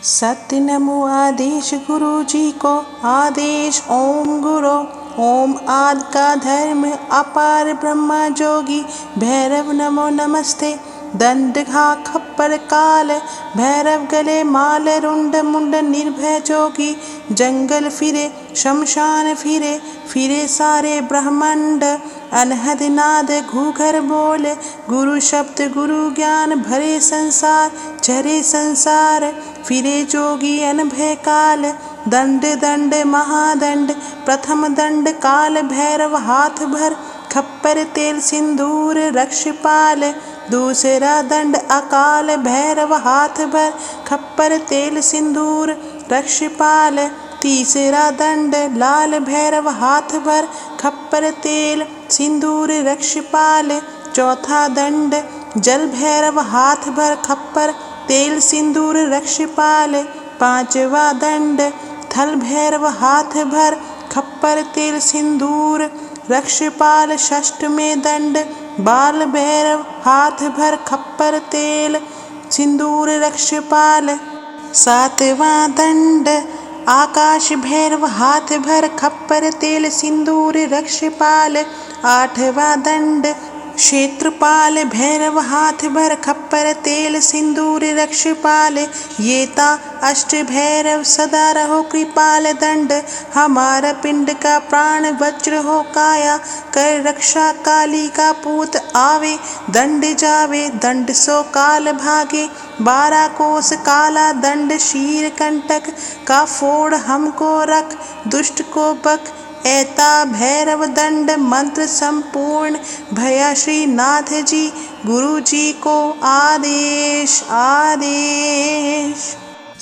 Speaker 1: सत्य नमो आदेश गुरु जी को। आदेश ओम गुरु। ओम आदि का धर्म अपार ब्रह्मा जोगी भैरव नमो नमस्ते। दंड घा खप्पर काल भैरव गले माल रुंड मुंड निर्भय जोगी। जंगल फिरे शमशान फिरे फिरे सारे ब्रह्मांड। अनहद नाद घूघर बोल गुरु शब्द गुरु ज्ञान भरे संसार चरे संसार। फिरे जोगी अनभय काल दंड दंड महादंड। प्रथम दंड काल भैरव हाथ भर खप्पर तेल सिंदूर रक्षपाल। दूसरा दंड अकाल भैरव हाथ भर खप्पर तेल सिंदूर रक्षपाल। तीसरा दंड लाल भैरव हाथ भर खप्पर तेल सिंदूर रक्षपाल। चौथा दंड जल भैरव हाथ भर खप्पर तेल सिंदूर रक्षपाल। पांचवा दंड थल भैरव हाथ भर खप्पर तेल सिंदूर रक्षपाल। षष्ठवें दंड बाल भैरव हाथ भर खप्पर तेल सिंदूर रक्षपाल। सातवां दंड आकाश भैरव हाथ भर खप्पर तेल सिंदूर रक्षपाल। आठवां दंड क्षेत्रपाल भैरव हाथ भर खप्पर तेल सिंदूर रक्षपाल। ये ता अष्ट भैरव सदा रहो कृपाल दंड। हमारा पिंड का प्राण वज्र हो काया कर रक्षा काली का पूत आवे। दंड जावे दंड सो काल भागे 12 कोस काला दंड शीर कंटक का फोड़ हमको रख दुष्ट को बक। ऐता भैरव दंड मंत्र संपूर्ण भया श्री नाथ जी गुरु जी को आदेश आदेश।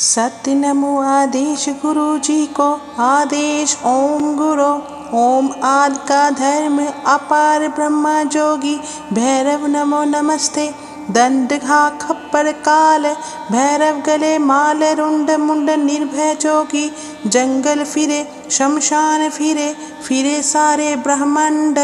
Speaker 1: सत्य नमो आदेश गुरु जी को। आदेश ओम गुरु। ओम आदि का धर्म अपार ब्रह्मा जोगी भैरव नमो नमस्ते। दंड घा खप्पर काल भैरव गले माल रुंड मुंड निर्भय जोगी। जंगल फिरे शमशान फिरे फिरे सारे ब्रह्मांड।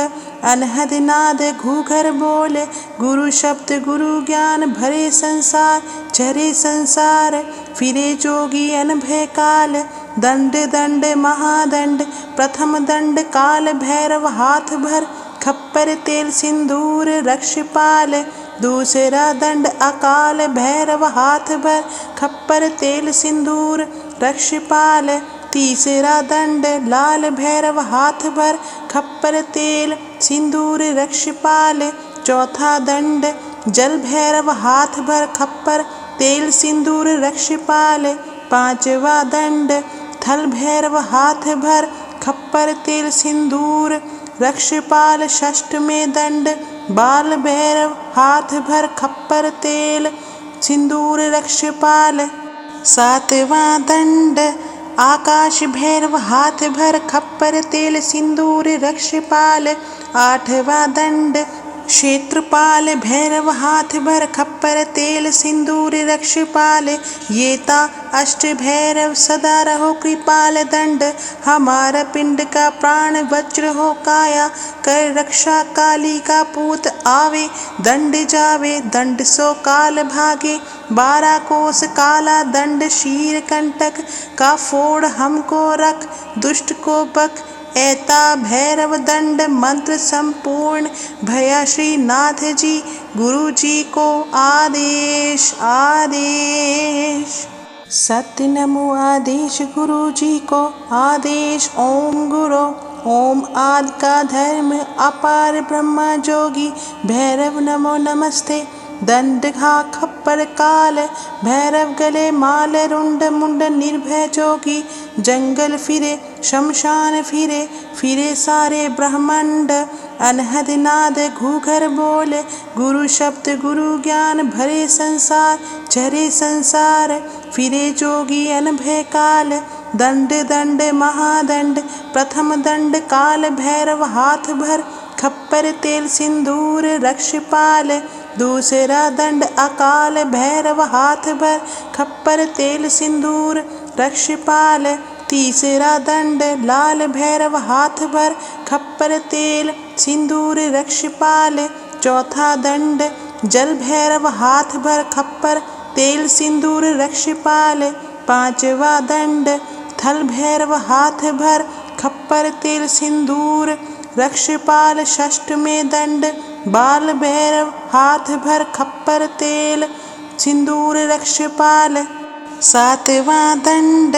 Speaker 1: अनहद नाद घूघर बोल गुरु शब्द गुरु ज्ञान भरे संसार चरे संसार। फिरे जोगी अनभय काल दंड दंड महादंड। प्रथम दंड काल भैरव हाथ भर खप्पर तेल सिंदूर रक्षपाल। दूसरा दंड अकाल भैरव हाथ भर खप्पर तेल सिंदूर रक्षपाल। तीसरा दंड लाल भैरव हाथ भर खप्पर तेल सिंदूर रक्षपाल। चौथा दंड जल भैरव हाथ भर खप्पर तेल सिंदूर रक्षपाल। पांचवा दंड थल भैरव हाथ भर खप्पर तेल सिंदूर रक्षपाल षष्ठवें दंड बाल भैरव हाथ भर खप्पर तेल सिंदूर रक्षपाल। सातवां दंड आकाश भैरव हाथ भर खप्पर तेल सिंदूर रक्षपाल। आठवां दंड क्षेत्रपाल भैरव हाथ भर खप्पर तेल सिंदूर रक्षपाल। ये ता अष्ट भैरव सदा रहो कृपाल दंड हमारा पिंड का प्राण वज्र हो काया कर रक्षा काली का पूत आवे दंड जावे दंड सो काल भागे 12 कोस काला दंड शीर कंटक का फोड़ हमको रख दुष्ट को बक ऐता भैरव दंड मंत्र संपूर्ण भया श्री नाथ जी गुरु जी को आदेश आदेश। सत्य नमो आदेश गुरु जी को आदेश ओम गुरु। ओम आदि का धर्म अपार ब्रह्मा जोगी भैरव नमो नमस्ते। दंड घा खप्पर काल भैरव गले माल रुंड मुंड निर्भय जोगी जंगल फिरे शमशान फिरे फिरे सारे ब्रह्मांड अनहद नाद घूघर बोले गुरु शब्द गुरु ज्ञान भरे संसार चरे संसार फिरे जोगी अनभय काल दंड दंड महादंड प्रथम दंड काल भैरव हाथ भर खप्पर तेल सिंदूर रक्षपाल। दूसरा दंड अकाल भैरव हाथ भर खप्पर तेल सिंदूर रक्षपाल। तीसरा दंड लाल भैरव हाथ भर खप्पर तेल सिंदूर रक्षपाल। चौथा दंड जल भैरव हाथ भर खप्पर तेल सिंदूर रक्षपाल। पांचवा दंड थल भैरव हाथ भर खप्पर तेल सिंदूर रक्षपाल। षष्ठवें दंड बाल भैरव हाथ भर खप्पर तेल सिंदूर रक्षपाल। सातवां दंड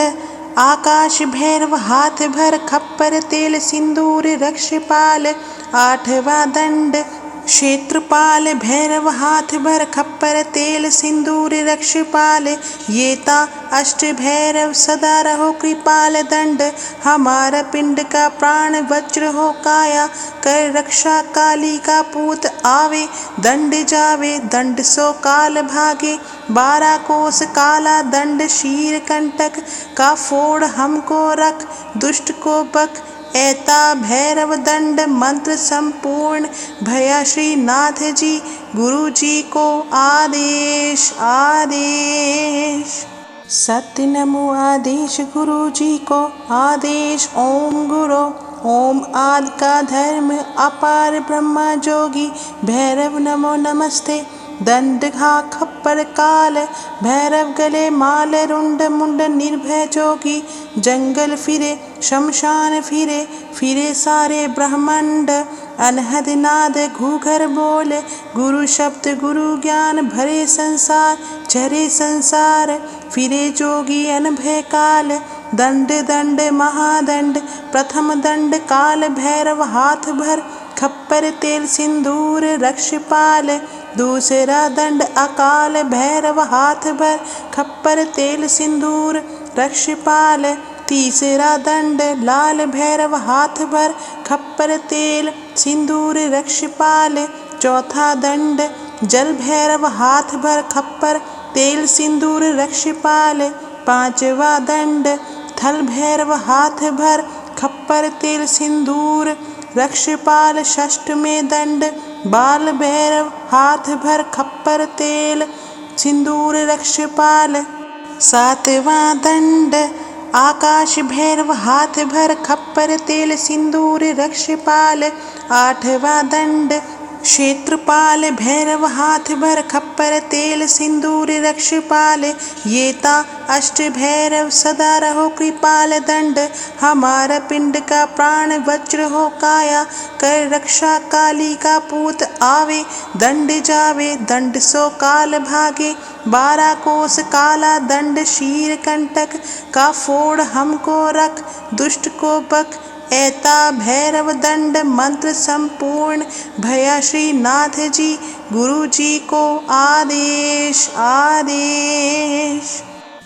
Speaker 1: आकाश भैरव हाथ भर खप्पर तेल सिंदूर रक्षपाल। आठवां दंड क्षेत्रपाल भैरव हाथ भर खप्पर तेल सिंदूर रक्षपाल। ये ता अष्ट भैरव सदा रहो कृपाल दंड हमारा पिंड का प्राण वज्र हो काया कर रक्षा काली का पूत आवे दंड जावे दंड सो काल भागे 12 कोस काला दंड शीर कंटक का फोड़ हमको रख दुष्ट को बक ऐता भैरव दंड मंत्र संपूर्ण भया श्री नाथ जी गुरु जी को आदेश आदेश। सत्य नमो आदेश गुरु जी को आदेश ओम गुरु। ओम आदि का धर्म अपार ब्रह्मा जोगी भैरव नमो नमस्ते। दंड घा खप्पर काल भैरव गले माल रुंड मुंड निर्भय जोगी जंगल फिरे शमशान फिरे फिरे सारे ब्रह्मांड अनहद नाद घूघर बोले गुरु शब्द गुरु ज्ञान भरे संसार चरे संसार फिरे जोगी अनभय काल दंड दंड महादंड प्रथम दंड काल भैरव हाथ भर खप्पर तेल सिंदूर रक्षपाल। दूसरा दंड अकाल भैरव हाथ भर खप्पर तेल सिंदूर रक्षपाल। तीसरा दंड लाल भैरव हाथ भर खप्पर तेल सिंदूर रक्षपाल। चौथा दंड जल भैरव हाथ भर खप्पर तेल सिंदूर रक्षपाल। पांचवा दंड थल भैरव हाथ भर खप्पर तेल सिंदूर रक्षपाल। षष्ठवें दंड बाल भैरव हाथ भर खप्पर तेल सिंदूर रक्षपाल। सातवां दंड आकाश भैरव हाथ भर खप्पर तेल सिंदूर रक्षपाल। आठवां दंड क्षेत्रपाल भैरव हाथ भर खप्पर तेल सिंदूर रक्षपाल। ये ता अष्ट भैरव सदा रहो कृपाल दंड हमारा पिंड का प्राण वज्र हो काया कर रक्षा काली का पूत आवे दंड जावे दंड सो काल भागे 12 कोस काला दंड शीर कंटक का फोड़ हमको रख दुष्ट को बक ऐता भैरव दंड मंत्र संपूर्ण भया श्री नाथ जी गुरु जी को आदेश आदेश।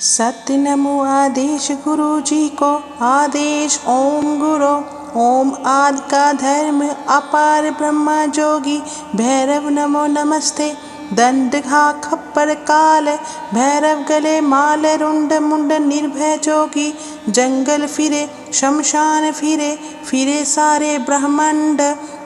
Speaker 1: सत्य नमो आदेश गुरु जी को। आदेश ओम गुरु। ओम आदि का धर्म अपार ब्रह्मा जोगी भैरव नमो नमस्ते। दंड घा खप्पर काल भैरव गले माल रुंड मुंड निर्भय जोगी। जंगल फिरे शमशान फिरे फिरे सारे ब्रह्मांड।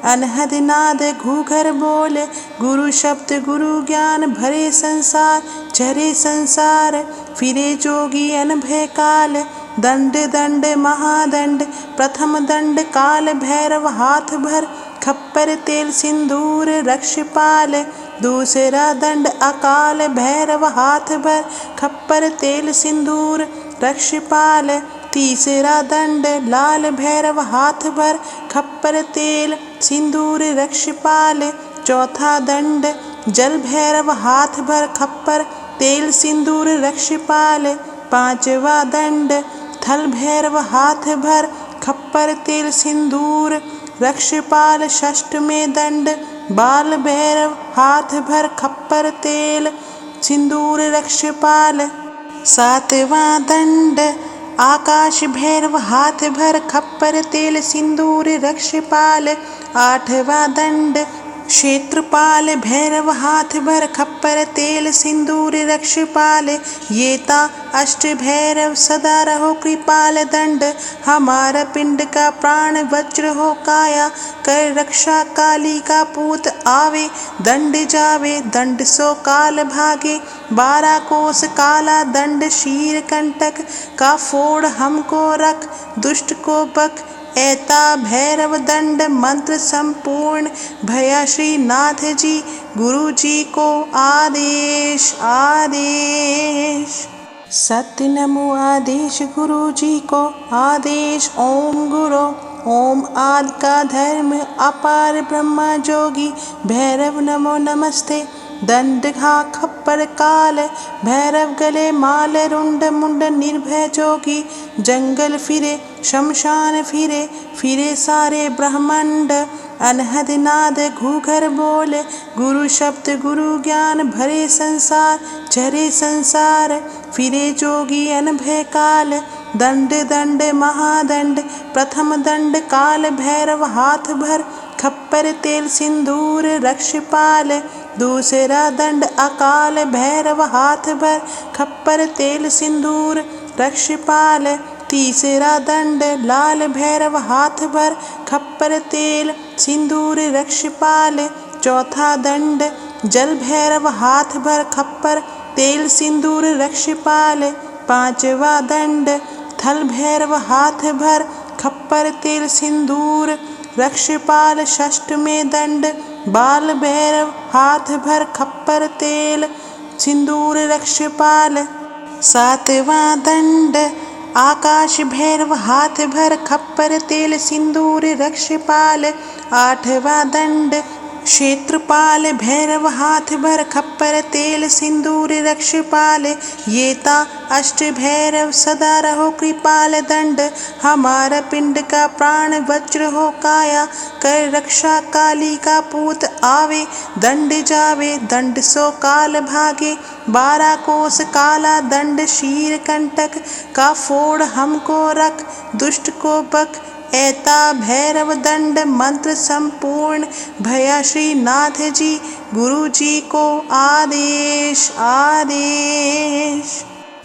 Speaker 1: अनहद नाद घूघर बोले गुरु शब्द गुरु ज्ञान भरे संसार चरे संसार। फिरे जोगी अनभय काल दंड दंड महादंड। प्रथम दंड काल भैरव हाथ भर खप्पर तेल सिंदूर रक्षपाल। दूसरा दंड अकाल भैरव हाथ भर खप्पर तेल सिंदूर रक्षपाल। तीसरा दंड लाल भैरव हाथ भर खप्पर तेल सिंदूर रक्षपाल। चौथा दंड जल भैरव हाथ भर खप्पर तेल सिंदूर रक्षपाल। पांचवा दंड थल भैरव हाथ भर खप्पर तेल सिंदूर रक्षपाल। षष्ठवें दंड बाल भैरव हाथ भर खप्पर तेल सिंदूर रक्षपाल। सातवां दंड आकाश भैरव हाथ भर खप्पर तेल सिंदूर रक्षपाल। आठवां दंड क्षेत्रपाल भैरव हाथ भर खप्पर तेल सिंदूर रक्षपाल। ये ता अष्ट भैरव सदा रहो कृपाल। दंड हमारा पिंड का प्राण वज्र हो काया कर रक्षा काली का पूत आवे। दंड जावे दंड सो काल भागे 12 कोस काला दंड शीर कंटक का फोड़ हमको रख दुष्ट को बक। ऐता भैरव दंड मंत्र संपूर्ण भया श्री नाथ जी गुरु जी को आदेश आदेश। सत्य नमो आदेश गुरु जी को। आदेश ओम गुरु। ओम आदि का धर्म अपार ब्रह्मा जोगी भैरव नमो नमस्ते। दंड घा खप्पर काल भैरव गले माल रुंड मुंड निर्भय जोगी। जंगल फिरे शमशान फिरे फिरे सारे ब्रह्मांड। अनहद नाद घूघर बोले गुरु शब्द गुरु ज्ञान भरे संसार चरे संसार। फिरे जोगी अनभय काल दंड दंड महादंड। प्रथम दंड काल भैरव हाथ भर खप्पर तेल सिंदूर रक्षपाल। दूसरा दंड अकाल भैरव हाथ भर खप्पर तेल सिंदूर रक्षपाल। तीसरा दंड लाल भैरव हाथ भर खप्पर तेल सिंदूर रक्षपाल। चौथा दंड जल भैरव हाथ भर खप्पर तेल सिंदूर रक्षपाल। पांचवा दंड थल भैरव हाथ भर खप्पर तेल सिंदूर रक्षपाल। षष्ठवें दंड बाल भैरव हाथ भर खप्पर तेल सिंदूर रक्षपाल। सातवां दंड आकाश भैरव हाथ भर खप्पर तेल सिंदूर रक्षपाल। आठवां दंड क्षेत्रपाल भैरव हाथ भर खप्पर तेल सिंदूर रक्षपाल। ये ता अष्ट भैरव सदा रहो कृपाल। दंड हमारा पिंड का प्राण वज्र हो काया कर रक्षा काली का पूत आवे। दंड जावे दंड सो काल भागे 12 कोस काला दंड शीर कंटक का फोड़ हमको रख दुष्ट को बक। ऐता भैरव दंड मंत्र संपूर्ण भया श्री नाथ जी गुरु जी को आदेश आदेश।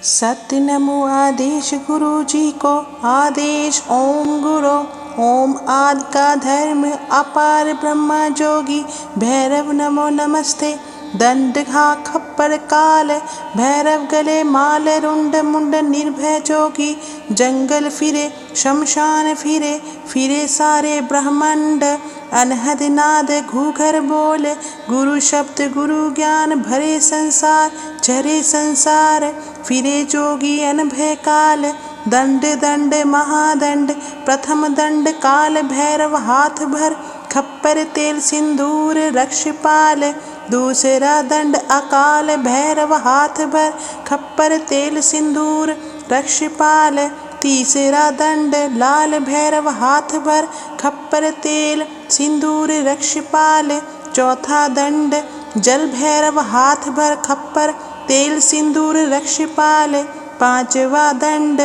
Speaker 1: सत्य नमो आदेश गुरु जी को। आदेश ओम गुरु। ओम आदि का धर्म अपार ब्रह्मा जोगी भैरव नमो नमस्ते। दंड घा खप्पर काल भैरव गले माल रुंड मुंड निर्भय जोगी। जंगल फिरे शमशान फिरे फिरे सारे ब्रह्मांड। अनहद नाद घूघर बोले गुरु शब्द गुरु ज्ञान भरे संसार चरे संसार। फिरे जोगी अनभय काल दंड दंड महादंड। प्रथम दंड काल भैरव हाथ भर खप्पर तेल सिंदूर रक्षपाल। दूसरा दंड अकाल भैरव हाथ भर खप्पर तेल सिंदूर रक्षपाल। तीसरा दंड लाल भैरव हाथ भर खप्पर तेल सिंदूर रक्षपाल। चौथा दंड जल भैरव हाथ भर खप्पर तेल सिंदूर रक्षपाल। पांचवा दंड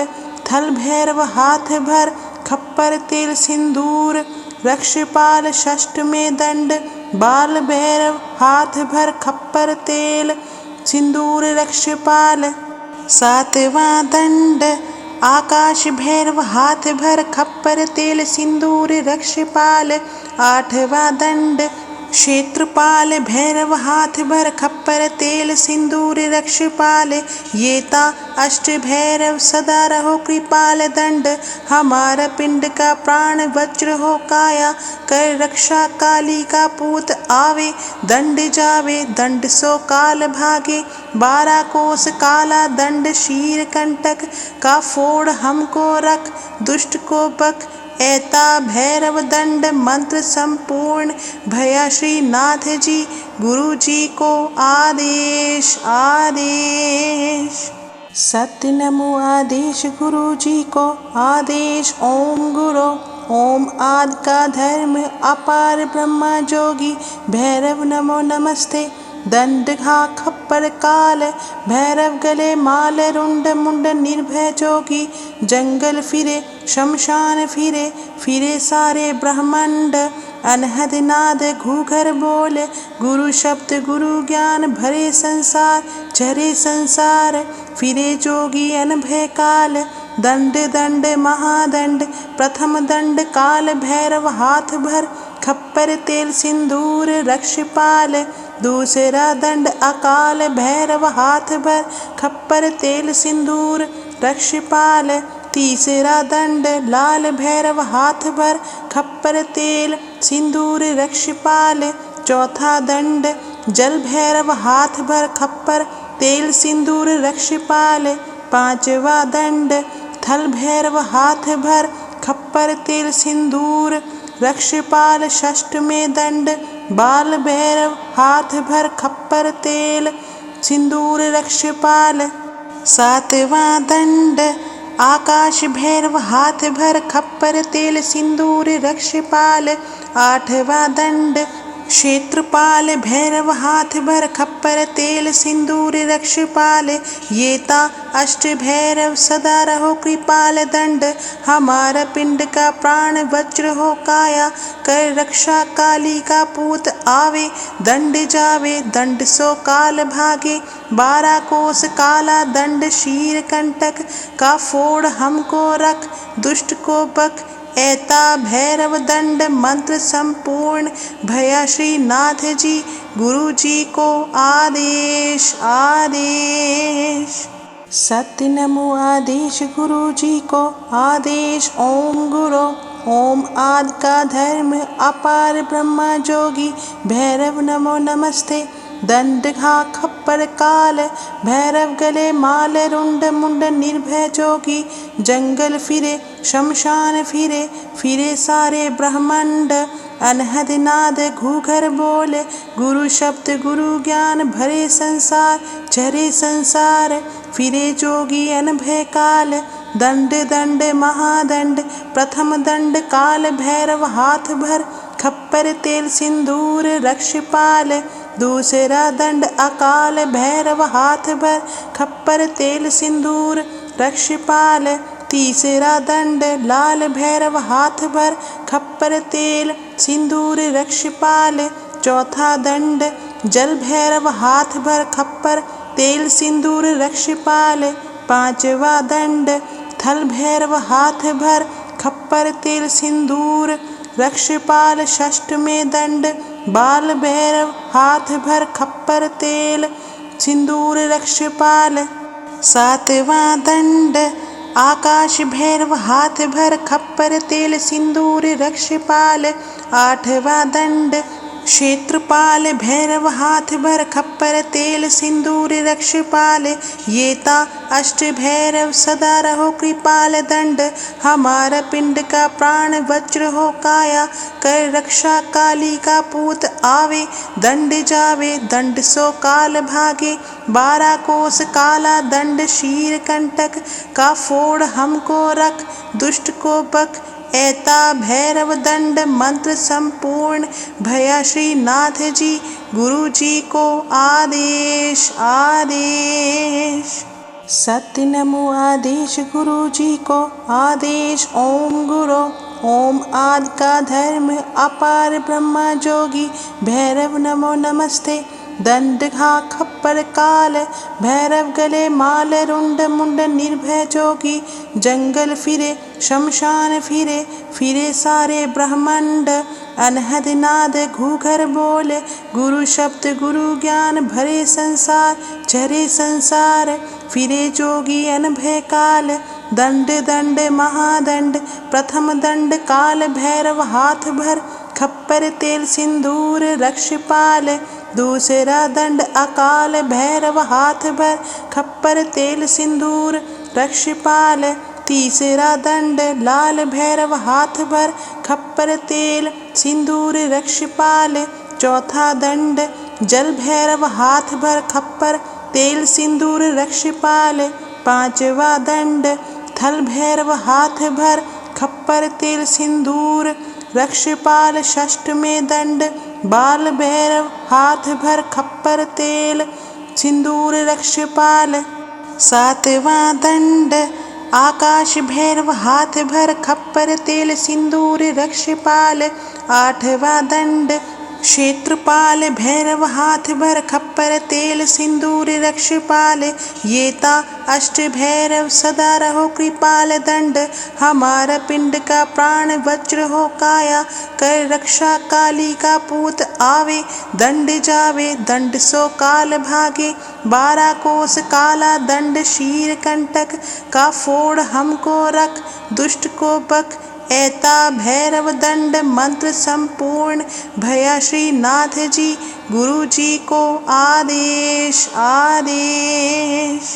Speaker 1: थल भैरव हाथ भर खप्पर तेल सिंदूर रक्षपाल। षष्ठवें दंड बाल भैरव हाथ भर खप्पर तेल सिंदूर रक्षपाल। सातवां दंड आकाश भैरव हाथ भर खप्पर तेल सिंदूर रक्षपाल। आठवां दंड क्षेत्रपाल भैरव हाथ भर खप्पर तेल सिंदूर रक्षपाल। ये ता अष्ट भैरव सदा रहो कृपाल दंड हमारा पिंड का प्राण वज्र हो काया। कर रक्षा काली का पूत आवे दंड जावे दंड सो काल भागे। 12 कोस काला दंड शीर कंटक का फोड़ हमको रख दुष्ट को बक। ऐता भैरव दंड मंत्र संपूर्ण भया श्री नाथ जी गुरु जी को आदेश आदेश। सत्य नमो आदेश गुरु जी को आदेश। ओम गुरु ओम आदि का धर्म अपार ब्रह्मा जोगी भैरव नमो नमस्ते। दंड घा खप्पर काल भैरव गले माल रुंड मुंड निर्भय जोगी। जंगल फिरे शमशान फिरे फिरे सारे ब्रह्मांड। अनहद नाद घूघर बोले गुरु शब्द गुरु ज्ञान भरे संसार चरे संसार। फिरे जोगी अनभय काल दंड दंड महादंड। प्रथम दंड काल भैरव हाथ भर खप्पर तेल सिंदूर रक्षपाल। दूसरा दंड अकाल भैरव हाथ भर खप्पर तेल सिंदूर रक्षपाल। तीसरा दंड लाल भैरव हाथ भर खप्पर तेल सिंदूर रक्षपाल। चौथा दंड जल भैरव हाथ भर खप्पर तेल सिंदूर रक्षपाल। पांचवा दंड थल भैरव हाथ भर खप्पर तेल सिंदूर रक्षपाल। षष्ठवें दंड बाल भैरव हाथ भर खप्पर तेल सिंदूर रक्षपाल। सातवां दंड आकाश भैरव हाथ भर खप्पर तेल सिंदूर रक्षपाल। आठवां दंड क्षेत्रपाल भैरव हाथ भर खप्पर तेल सिंदूर रक्षपाल। ये ता अष्ट भैरव सदा रहो कृपाल दंड हमारा पिंड का प्राण वज्र हो काया। कर रक्षा काली का पूत आवे दंड जावे दंड सो काल भागे। 12 कोस काला दंड शीर कंटक का फोड़ हमको रख दुष्ट को बक। ऐता भैरव दंड मंत्र संपूर्ण भया श्री नाथ जी गुरु जी को आदेश आदेश। सत्य नमो आदेश गुरु जी को आदेश। ओम गुरु ओम आदि का धर्म अपार ब्रह्मा जोगी भैरव नमो नमस्ते। दंड घा खप्पर काल भैरव गले माल रुंड मुंड निर्भय जोगी। जंगल फिरे शमशान फिरे फिरे सारे ब्रह्मांड। अनहद नाद घूघर बोले गुरु शब्द गुरु ज्ञान भरे संसार चरे संसार। फिरे जोगी अनभय काल दंड दंड महादंड। प्रथम दंड काल भैरव हाथ भर खप्पर तेल सिंदूर रक्षपाल। दूसरा दंड अकाल भैरव हाथ भर खप्पर तेल सिंदूर रक्षपाल। तीसरा दंड लाल भैरव हाथ भर खप्पर तेल सिंदूर रक्षपाल। चौथा दंड जल भैरव हाथ भर खप्पर तेल सिंदूर रक्षपाल। पांचवा दंड थल भैरव हाथ भर खप्पर तेल सिंदूर रक्षपाल। षष्ठवें दंड बाल भैरव हाथ भर खप्पर तेल सिंदूर रक्षपाल। सातवां दंड आकाश भैरव हाथ भर खप्पर तेल सिंदूर रक्षपाल। आठवां दंड क्षेत्रपाल भैरव हाथ भर खप्पर तेल सिंदूर रक्षपाल। ये ता अष्ट भैरव सदा रहो कृपाल दंड हमारा पिंड का प्राण वज्र हो काया। कर रक्षा काली का पूत आवे दंड जावे दंड सो काल भागे। 12 कोस काला दंड शीर कंटक का फोड़ हमको रख दुष्ट को बक। ऐता भैरव दंड मंत्र संपूर्ण भया श्री नाथ जी गुरु जी को आदेश आदेश। सत्य नमो आदेश गुरु जी को, आदेश ओम गुरु। ओम आदि का धर्म अपार ब्रह्मा जोगी, भैरव नमो नमस्ते। दंड घा खप्पर काल, भैरव गले माल, रुंड मुंड निर्भय जोगी। जंगल फिरे शमशान फिरे, फिरे सारे ब्रह्मांड। अनहद नाद घूघर बोले, गुरु शब्द गुरु ज्ञान भरे संसार, चरे संसार। फिरे जोगी अनभय काल, दंड दंड महादंड। प्रथम दंड काल भैरव हाथ भर, खप्पर तेल सिंदूर रक्षपाल। दूसरा दंड अकाल भैरव हाथ भर, खप्पर तेल सिंदूर रक्षपाल। तीसरा दंड लाल भैरव हाथ भर, खप्पर तेल सिंदूर रक्षपाल। चौथा दंड जल भैरव हाथ भर, खप्पर तेल सिंदूर रक्षपाल। पांचवा दंड थल भैरव हाथ भर, खप्पर तेल सिंदूर रक्षपाल। षष्ठवें दंड बाल भैरव हाथ भर, खप्पर तेल सिंदूर रक्षपाल। सातवां दंड आकाश भैरव हाथ भर, खप्पर तेल सिंदूर रक्षपाल। आठवां दंड क्षेत्रपाल भैरव हाथ भर, खप्पर तेल सिंदूर रक्षपाल। ये ता अष्ट भैरव सदा रहो कृपाल दंड, हमारा पिंड का प्राण वज्र हो काया। कर रक्षा काली का पूत आवे, दंड जावे दंड सो काल भागे। 12 कोस काला दंड शीर कंटक, का फोड़ हमको रख दुष्ट को बक। ऐता भैरव दंड मंत्र संपूर्ण, भया श्री नाथ जी गुरु जी को आदेश आदेश।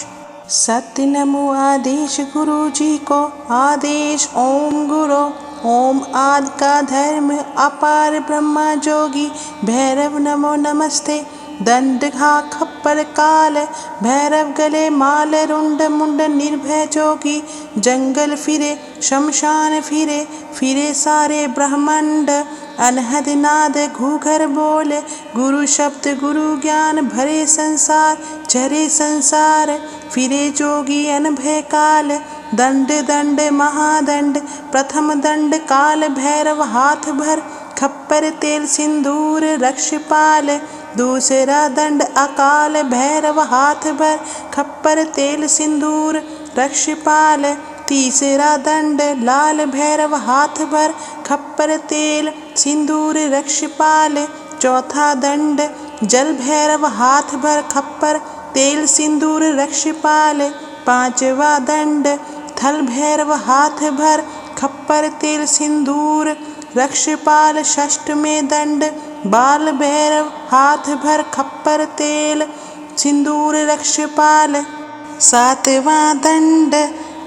Speaker 1: सत्य नमो आदेश गुरु जी को, आदेश ओम गुरु। ओम आदि का धर्म अपार ब्रह्मा जोगी, भैरव नमो नमस्ते। दंड घा खप्पर काल, भैरव गले माल, रुंड मुंड निर्भय जोगी। जंगल फिरे शमशान फिरे, फिरे सारे ब्रह्मांड। अनहद नाद घूघर बोले, गुरु शब्द गुरु ज्ञान भरे संसार, चरे संसार। फिरे जोगी अनभय काल, दंड दंड महादंड। प्रथम दंड काल भैरव हाथ भर, खप्पर तेल सिंदूर रक्षपाल। दूसरा दंड अकाल भैरव हाथ भर, खप्पर तेल सिंदूर रक्षपाल। तीसरा दंड लाल भैरव हाथ भर, खप्पर तेल सिंदूर रक्षपाल। चौथा दंड जल भैरव हाथ भर, खप्पर तेल सिंदूर रक्षपाल। पांचवा दंड थल भैरव हाथ भर, खप्पर तेल सिंदूर रक्षपाल। षष्ठवें दंड बाल भैरव हाथ भर, खप्पर तेल सिंदूर रक्षपाल। सातवां दंड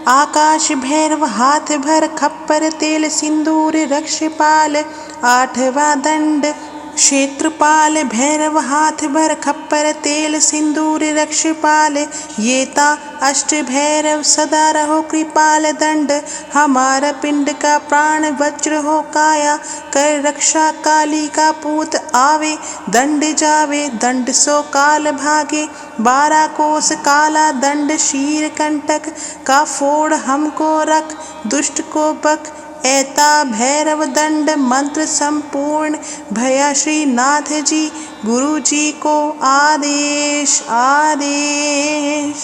Speaker 1: आकाश भैरव हाथ भर, खप्पर तेल सिंदूर रक्षपाल। आठवां दंड क्षेत्रपाल भैरव हाथ भर, खप्पर तेल सिंदूर रक्षपाल। ये ता अष्ट भैरव सदा रहो कृपाल दंड, हमारा पिंड का प्राण वज्र हो काया। कर रक्षा काली का पूत आवे, दंड जावे दंड सो काल भागे। 12 कोस काला दंड शीर कंटक, का फोड़ हमको रख दुष्ट को बक। ऐता भैरव दंड मंत्र संपूर्ण, भया श्री नाथ जी गुरु जी को आदेश आदेश।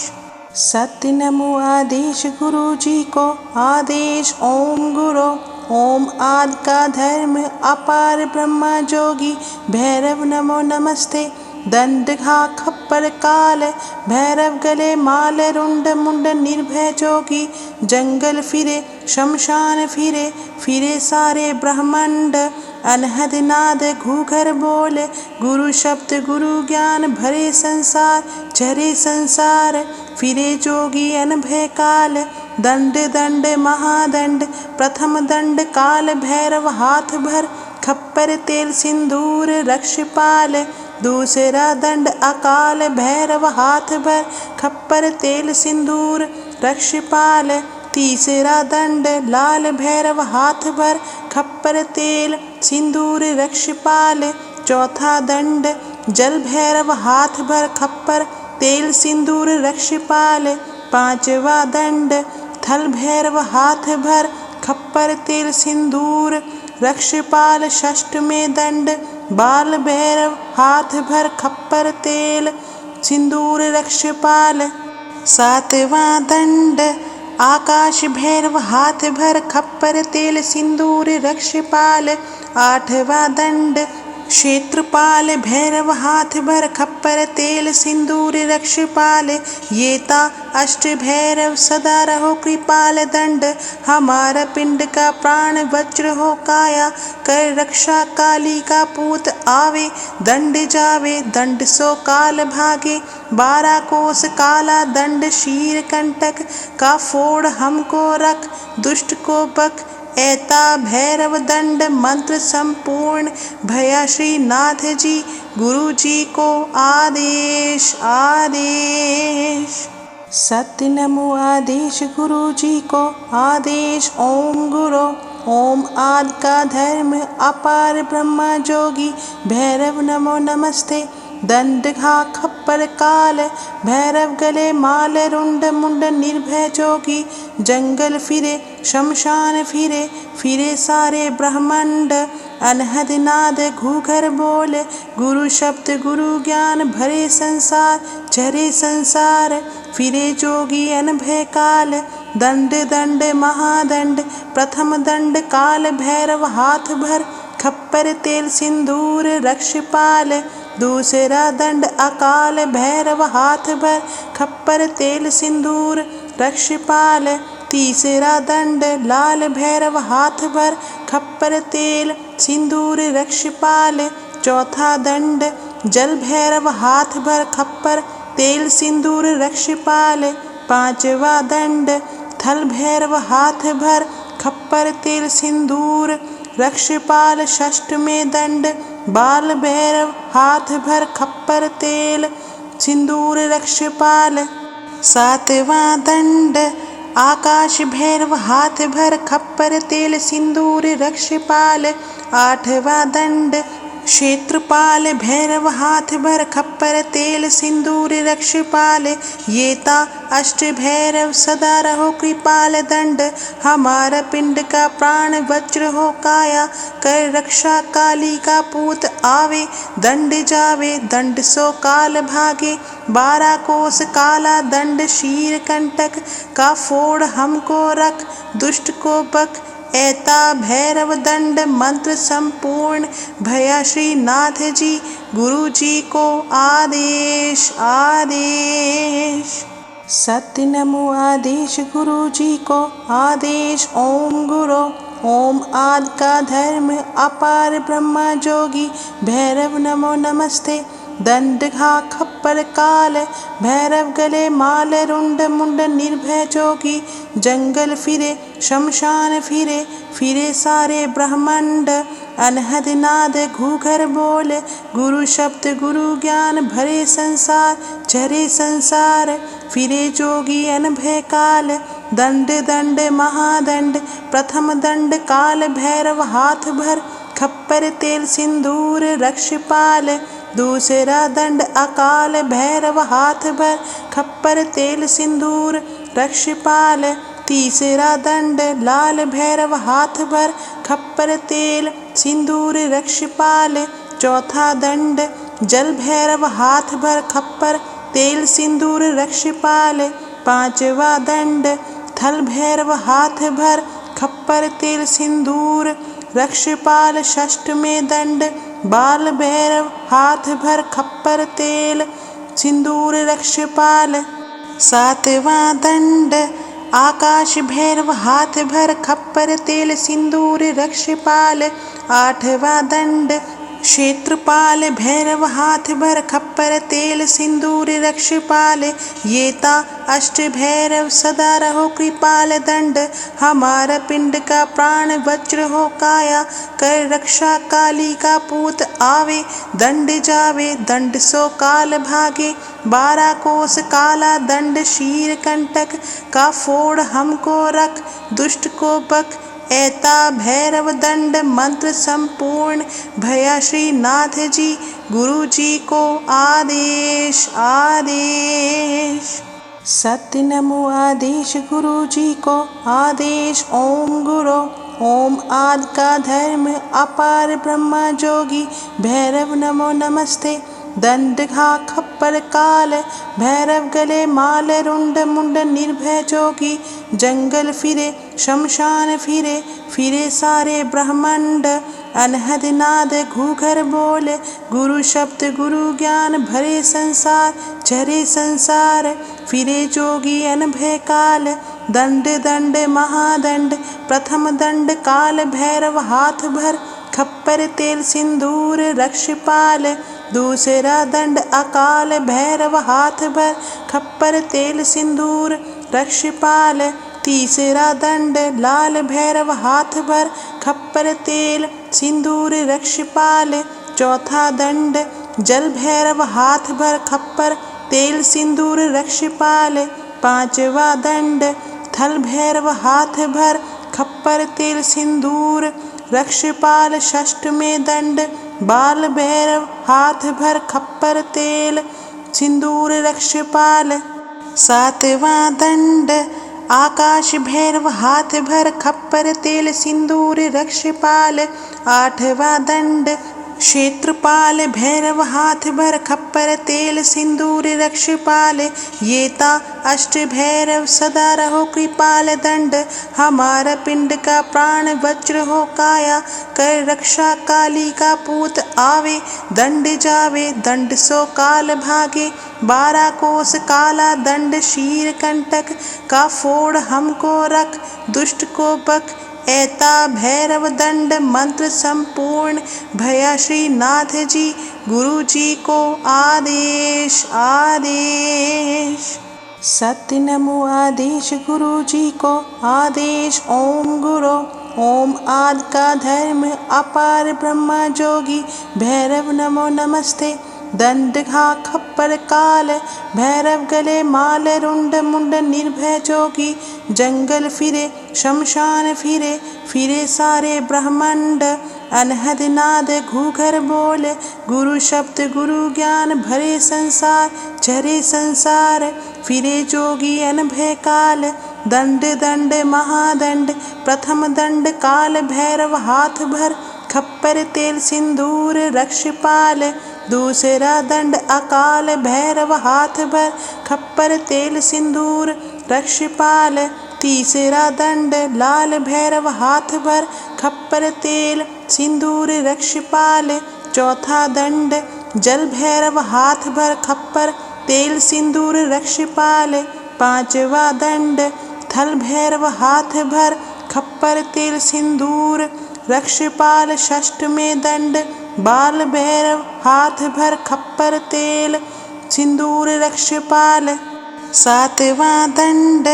Speaker 1: सत्य नमो आदेश गुरु जी को, आदेश ओम गुरु। ओम आदि का धर्म अपार ब्रह्मा जोगी, भैरव नमो नमस्ते। दंड घा खप्पर काल, भैरव गले माल, रुंड मुंड निर्भय जोगी। जंगल फिरे शमशान फिरे, फिरे सारे ब्रह्मांड। अनहद नाद घूघर बोले, गुरु शब्द गुरु ज्ञान भरे संसार, चरे संसार। फिरे जोगी अनभय काल, दंड दंड महादंड। प्रथम दंड काल भैरव हाथ भर, खप्पर तेल सिंदूर रक्षपाल। दूसरा दंड अकाल भैरव हाथ भर, खप्पर तेल सिंदूर रक्षपाल। तीसरा दंड लाल भैरव हाथ भर, खप्पर तेल सिंदूर रक्षपाल। चौथा दंड जल भैरव हाथ भर, खप्पर तेल सिंदूर रक्षपाल। पांचवा दंड थल भैरव हाथ भर खप्पर तेल सिंदूर रक्षपाल षष्ठवें दंड बाल भैरव हाथ भर खप्पर तेल सिंदूर रक्षपाल। सातवां दंड आकाश भैरव हाथ भर खप्पर तेल सिंदूर रक्षपाल। आठवां दंड क्षेत्रपाल भैरव हाथ भर खप्पर तेल सिंदूर रक्षपाल। ये ता अष्ट भैरव सदा रहो कृपाल दंड हमारा पिंड का प्राण वज्र हो काया कर रक्षा काली का पूत आवे दंड जावे दंड सो काल भागे 12 कोस काला दंड शीर कंटक का फोड़ हमको रख दुष्ट को बक ऐता भैरव दंड मंत्र संपूर्ण भया श्री नाथ जी गुरु जी को आदेश आदेश। सत्य नमो आदेश गुरु जी को आदेश ओम गुरु। ओम आदि का धर्म अपार ब्रह्मा जोगी भैरव नमो नमस्ते। दंड घा खप्पर काल भैरव गले माल रुंड मुंड निर्भय जोगी जंगल फिरे शमशान फिरे फिरे सारे ब्रह्मांड अनहद नाद घूघर बोल गुरु शब्द गुरु ज्ञान भरे संसार चरे संसार फिरे जोगी अनभय काल दंड दंड महादंड प्रथम दंड काल भैरव हाथ भर खप्पर तेल सिंदूर रक्षपाल। दूसरा दंड अकाल भैरव हाथ भर खप्पर तेल सिंदूर रक्षपाल। तीसरा दंड लाल भैरव हाथ भर खप्पर तेल सिंदूर रक्षपाल। चौथा दंड जल भैरव हाथ भर खप्पर तेल सिंदूर रक्षपाल। पांचवा दंड थल भैरव हाथ भर खप्पर तेल सिंदूर रक्षपाल। षष्ठवें दंड बाल भैरव हाथ भर खप्पर तेल सिंदूर रक्षपाल। सातवां दंड आकाश भैरव हाथ भर खप्पर तेल सिंदूर रक्षपाल। आठवां दंड क्षेत्रपाल भैरव हाथ भर खप्पर तेल सिंदूर रक्षपाल। ये ता अष्ट भैरव सदा रहो कृपाल दंड हमारा पिंड का प्राण वज्र हो काया कर रक्षा काली का पूत आवे दंड जावे दंड सो काल भागे 12 कोस काला दंड शीर कंटक का फोड़ हमको रख दुष्ट को बक ऐता भैरव दंड मंत्र संपूर्ण भया श्री नाथ जी गुरु जी को आदेश आदेश। सत्य नमो आदेश गुरु जी को आदेश ओम गुरु। ओम आदि का धर्म अपार ब्रह्मा जोगी भैरव नमो नमस्ते। दंड घा खप्पर काल भैरव गले माल रुंड मुंड निर्भय जोगी जंगल फिरे शमशान फिरे फिरे सारे ब्रह्मांड अनहद नाद घूघर बोल गुरु शब्द गुरु ज्ञान भरे संसार चरे संसार फिरे जोगी अनभय काल दंड दंड महादंड प्रथम दंड काल भैरव हाथ भर खप्पर तेल सिंदूर रक्षपाल। दूसरा दंड अकाल भैरव हाथ भर खप्पर तेल सिंदूर रक्षपाल। तीसरा दंड लाल भैरव हाथ भर खप्पर तेल सिंदूर रक्षपाल। चौथा दंड जल भैरव हाथ भर खप्पर तेल सिंदूर रक्षपाल। पांचवा दंड थल भैरव हाथ भर खप्पर तेल सिंदूर रक्षपाल। षष्ठवें दंड बाल भैरव हाथ भर खप्पर तेल सिंदूर रक्षपाल। सातवां दंड आकाश भैरव हाथ भर खप्पर तेल सिंदूर रक्षपाल। आठवां दंड क्षेत्रपाल भैरव हाथ भर खप्पर तेल सिंदूर रक्षपाल। ये ता अष्ट भैरव सदा रहो कृपाल दंड हमारा पिंड का प्राण वज्र हो काया कर रक्षा काली का पूत आवे दंड जावे दंड सो काल भागे 12 कोस काला दंड शीर कंटक का फोड़ हमको रख दुष्ट को बक ऐता भैरव दंड मंत्र संपूर्ण भया श्री नाथ जी गुरु जी को आदेश आदेश। सत्य नमो आदेश गुरु जी को। आदेश ओम गुरु। ओम आदि का धर्म अपार ब्रह्मा जोगी भैरव नमो नमस्ते। दंड घा खप्पर काल भैरव गले माल रुंड मुंड निर्भय जोगी। जंगल फिरे शमशान फिरे फिरे सारे ब्रह्मांड। अनहद नाद घूघर बोले गुरु शब्द गुरु ज्ञान भरे संसार झरे संसार। फिरे जोगी अनभय काल दंड दंड महादंड। प्रथम दंड काल भैरव हाथ भर खप्पर तेल सिंदूर रक्षपाल। दूसरा दंड अकाल भैरव हाथ भर खप्पर तेल सिंदूर रक्षपाल। तीसरा दंड लाल भैरव हाथ भर खप्पर तेल सिंदूर रक्षपाल। चौथा दंड जल भैरव हाथ भर खप्पर तेल सिंदूर रक्षपाल। पांचवा दंड थल भैरव हाथ भर खप्पर तेल सिंदूर रक्षपाल। षष्ठवें दंड बाल भैरव हाथ भर खप्पर तेल सिंदूर रक्षपाल। सातवां दंड आकाश भैरव हाथ भर खप्पर तेल सिंदूर रक्षपाल। आठवां दंड क्षेत्रपाल भैरव हाथ भर खप्पर तेल सिंदूर रक्षपाल। ये ता अष्ट भैरव सदा रहो कृपाल दंड। हमारा पिंड का प्राण वज्र हो काया कर रक्षा काली का पूत आवे। दंड जावे दंड सो काल भागे 12 कोस काला दंड शीर कंटक का फोड़ हमको रख दुष्ट को बक। ऐता भैरव दंड मंत्र संपूर्ण भया श्री नाथ जी गुरु जी को आदेश आदेश। सत्य नमो आदेश गुरु जी को। आदेश ओम गुरु। ओम आदि का धर्म अपार ब्रह्मा जोगी भैरव नमो नमस्ते। दंड घा खप्पर काल भैरव गले माल रुंड मुंड निर्भय जोगी। जंगल फिरे शमशान फिरे फिरे सारे ब्रह्मांड। अनहद नाद घूघर बोले गुरु शब्द गुरु ज्ञान भरे संसार झरे संसार। फिरे जोगी अनभय काल दंड दंड महादंड। प्रथम दंड काल भैरव हाथ भर खप्पर तेल सिंदूर रक्षपाल। दूसरा दंड अकाल भैरव हाथ भर खप्पर तेल सिंदूर रक्षपाल। तीसरा दंड लाल भैरव हाथ भर खप्पर तेल सिंदूर रक्षपाल। चौथा दंड जल भैरव हाथ भर खप्पर तेल सिंदूर रक्षपाल। पांचवा दंड थल भैरव हाथ भर खप्पर तेल सिंदूर रक्षपाल। षष्ठवें दंड बाल भैरव हाथ भर खप्पर तेल सिंदूर रक्षपाल। सातवां दंड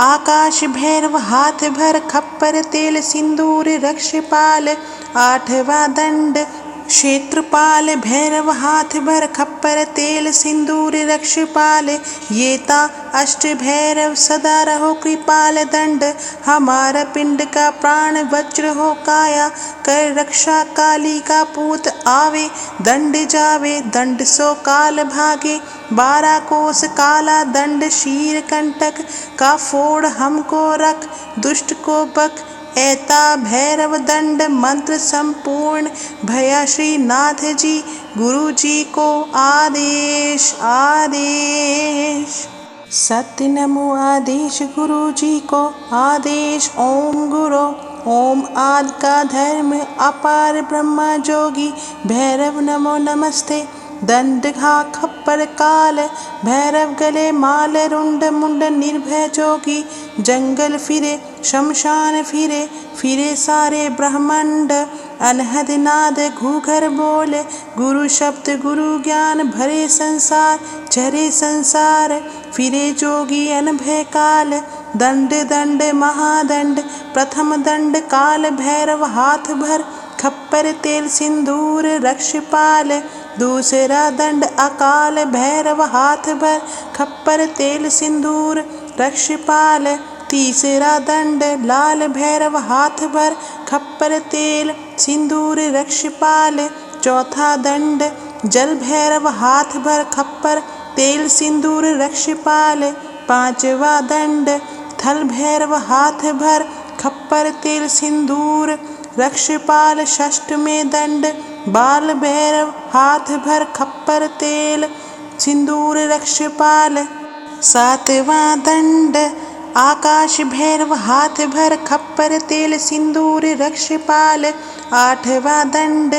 Speaker 1: आकाश भैरव हाथ भर खप्पर तेल सिंदूर रक्षपाल। आठवां दंड क्षेत्रपाल भैरव हाथ भर खप्पर तेल सिंदूर रक्षपाल। ये ता अष्ट भैरव सदा रहो कृपाल दंड। हमारा पिंड का प्राण वज्र हो काया कर रक्षा काली का पूत आवे। दंड जावे दंड सो काल भागे 12 कोस काला दंड शीर कंटक का फोड़ हमको रख दुष्ट को बक। ऐता भैरव दंड मंत्र संपूर्ण भया श्री नाथ जी गुरु जी को आदेश आदेश। सत्य नमो आदेश गुरु जी को। आदेश ओम गुरु। ओम आदि का धर्म अपार ब्रह्मा जोगी भैरव नमो नमस्ते। दंड घा खप्पर काल भैरव गले माल रुंड मुंड निर्भय जोगी। जंगल फिरे शमशान फिरे फिरे सारे ब्रह्मांड। अनहद नाद घूघर बोले गुरु शब्द गुरु ज्ञान भरे संसार झरे संसार। फिरे जोगी अनभय काल दंड दंड महादंड। प्रथम दंड काल भैरव हाथ भर खप्पर तेल सिंदूर रक्षपाल। दूसरा दंड अकाल भैरव हाथ भर खप्पर तेल सिंदूर रक्षपाल। तीसरा दंड लाल भैरव हाथ भर खप्पर तेल सिंदूर रक्षपाल। चौथा दंड जल भैरव हाथ भर खप्पर तेल सिंदूर रक्षपाल। पांचवा दंड थल भैरव हाथ भर खप्पर तेल सिंदूर रक्षपाल। षष्ठवें दंड बाल भैरव हाथ भर खप्पर तेल सिंदूर रक्षपाल। सातवां दंड आकाश भैरव हाथ भर खप्पर तेल सिंदूर रक्षपाल। आठवां दंड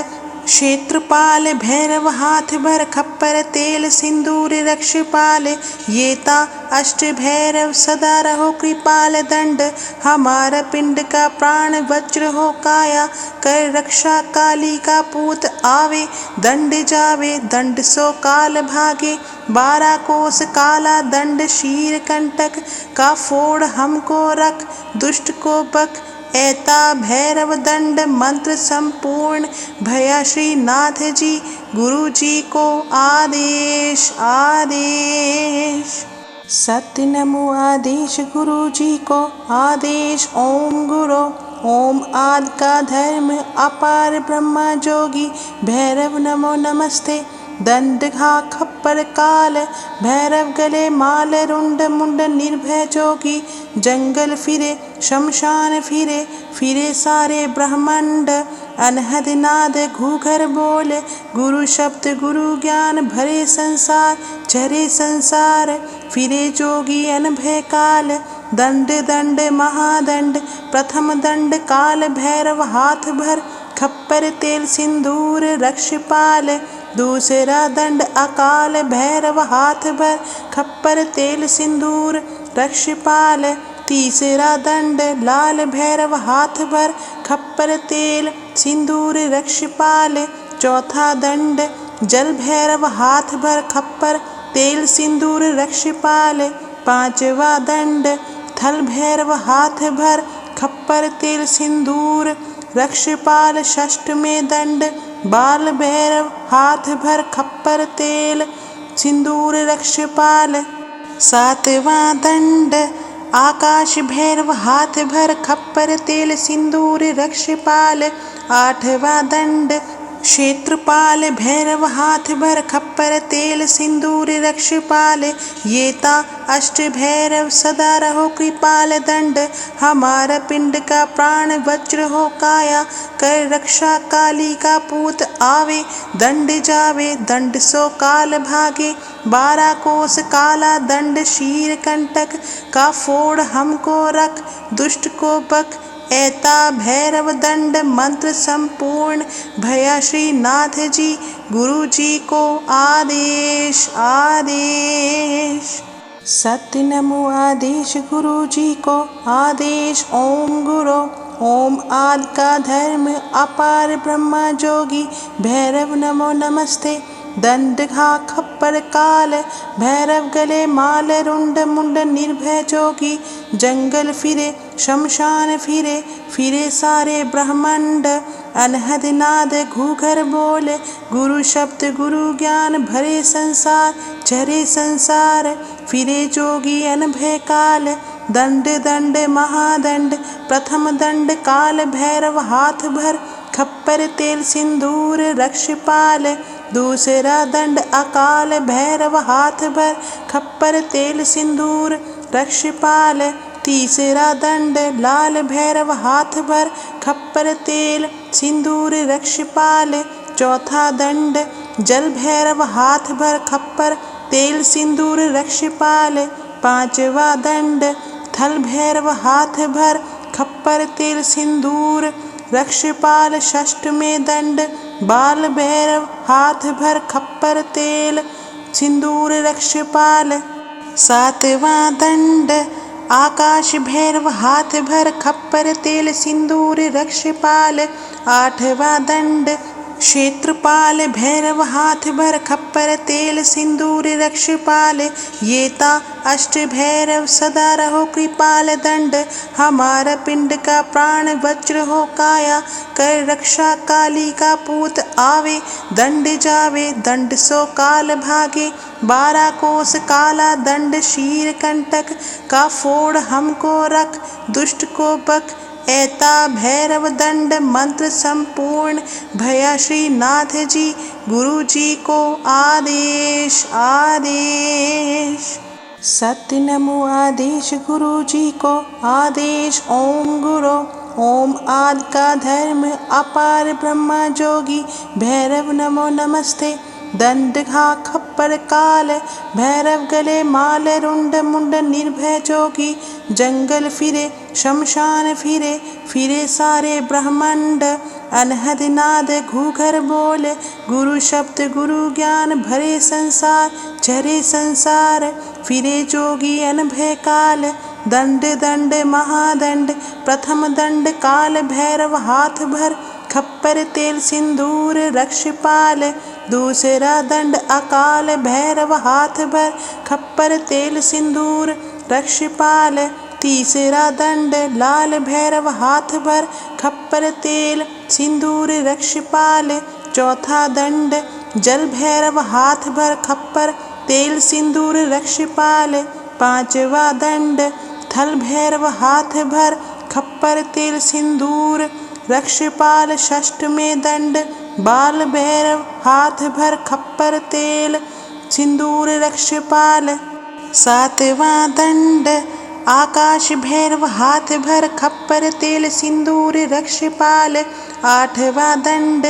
Speaker 1: क्षेत्रपाल भैरव हाथ भर खप्पर तेल सिंदूर रक्षपाल। ये ता अष्ट भैरव सदा रहो कृपाल दंड हमारा पिंड का प्राण वज्र हो काया। कर रक्षा काली का पूत आवे दंड जावे दंड सो काल भागे। 12 कोस काला दंड शीर कंटक का फोड़ हमको रख दुष्ट को बक। ऐता भैरव दंड मंत्र संपूर्ण भया श्री नाथ जी गुरु जी को आदेश आदेश। सत्य नमो आदेश गुरु जी को आदेश। ओम गुरु ओम आदि का धर्म अपार ब्रह्मा जोगी भैरव नमो नमस्ते। दंड घा खप्पर काल भैरव गले माल रुंड मुंड निर्भय जोगी। जंगल फिरे शमशान फिरे फिरे सारे ब्रह्मांड। अनहद नाद घूघर बोले गुरु शब्द गुरु ज्ञान भरे संसार झरे संसार। फिरे जोगी अनभय काल दंड दंड महादंड। प्रथम दंड काल भैरव हाथ भर खप्पर तेल सिंदूर रक्षपाल। दूसरा दंड अकाल भैरव हाथ भर खप्पर तेल सिंदूर रक्षपाल। तीसरा दंड लाल भैरव हाथ भर खप्पर तेल सिंदूर रक्षपाल। चौथा दंड जल भैरव हाथ भर खप्पर तेल सिंदूर रक्षपाल। पांचवा दंड थल भैरव हाथ भर खप्पर तेल सिंदूर रक्षपाल। षष्ठवें दंड बाल भैरव हाथ भर खप्पर तेल सिंदूर रक्षपाल। सातवां दंड आकाश भैरव हाथ भर खप्पर तेल सिंदूर रक्षपाल। आठवां दंड क्षेत्रपाल भैरव हाथ भर खप्पर तेल सिंदूर रक्षपाल। ये ता अष्ट भैरव सदा रहो कृपाल दंड हमारा पिंड का प्राण वज्र हो काया। कर रक्षा काली का पूत आवे दंड जावे दंड सो काल भागे। 12 कोस काला दंड शीर कंटक का फोड़ हमको रख दुष्ट को बक। ऐता भैरव दंड मंत्र संपूर्ण भया श्री नाथ जी गुरु जी को आदेश आदेश। सत्य नमो आदेश गुरु जी को आदेश। ओम गुरु ओम आदि का धर्म अपार ब्रह्मा जोगी भैरव नमो नमस्ते। दंड घा खप्पर काल भैरव गले माल रुंड मुंड निर्भय जोगी। जंगल फिरे शमशान फिरे फिरे सारे ब्रह्मांड। अनहद नाद घूघर बोले गुरु शब्द गुरु ज्ञान भरे संसार झरे संसार। फिरे जोगी अनभय काल दंड दंड महादंड। प्रथम दंड काल भैरव हाथ भर खप्पर तेल सिंदूर रक्षपाल। दूसरा दंड अकाल भैरव हाथ भर खप्पर तेल सिंदूर रक्षपाल। तीसरा दंड लाल भैरव हाथ भर खप्पर तेल सिंदूर रक्षपाल। चौथा दंड जल भैरव हाथ भर खप्पर तेल सिंदूर रक्षपाल। पांचवा दंड थल भैरव हाथ भर खप्पर तेल सिंदूर रक्षपाल। षष्ठवें दंड बाल भैरव हाथ भर खप्पर तेल सिंदूर रक्षपाल। सातवां दंड आकाश भैरव हाथ भर खप्पर तेल सिंदूर रक्षपाल। आठवां दंड क्षेत्रपाल भैरव हाथ भर खप्पर तेल सिंदूर रक्षपाल। ये ता अष्ट भैरव सदा रहो कृपाल दंड हमारा पिंड का प्राण वज्र हो काया। कर रक्षा काली का पूत आवे दंड जावे दंड सो काल भागे। 12 कोस काला दंड शीर कंटक का फोड़ हमको रख दुष्ट को बक। ऐता भैरव दंड मंत्र संपूर्ण भया श्री नाथ जी गुरु जी को आदेश आदेश। सत्य नमो आदेश गुरु जी को आदेश ओम गुरु। ओम आदि का धर्म अपार ब्रह्मा जोगी भैरव नमो नमस्ते। दंड घा खप्पर काल भैरव गले माल रुंड मुंड निर्भय जोगी। जंगल फिरे शमशान फिरे फिरे सारे ब्रह्मांड। अनहद नाद घूघर बोले गुरु शब्द गुरु ज्ञान भरे संसार झरे संसार। फिरे जोगी अनभय काल दंड दंड महादंड। प्रथम दंड काल भैरव हाथ भर खप्पर तेल सिंदूर रक्षपाल। दूसरा दंड अकाल भैरव हाथ भर खप्पर तेल सिंदूर रक्षपाल। तीसरा दंड लाल भैरव हाथ भर खप्पर तेल सिंदूर रक्षपाल। चौथा दंड जल भैरव हाथ भर खप्पर तेल सिंदूर रक्षपाल। पांचवा दंड थल भैरव हाथ भर खप्पर तेल सिंदूर रक्षपाल। षष्ठ में दंड बाल भैरव हाथ भर खप्पर तेल सिंदूर रक्षपाल। सातवां दंड आकाश भैरव हाथ भर खप्पर तेल सिंदूर रक्षपाल। आठवां दंड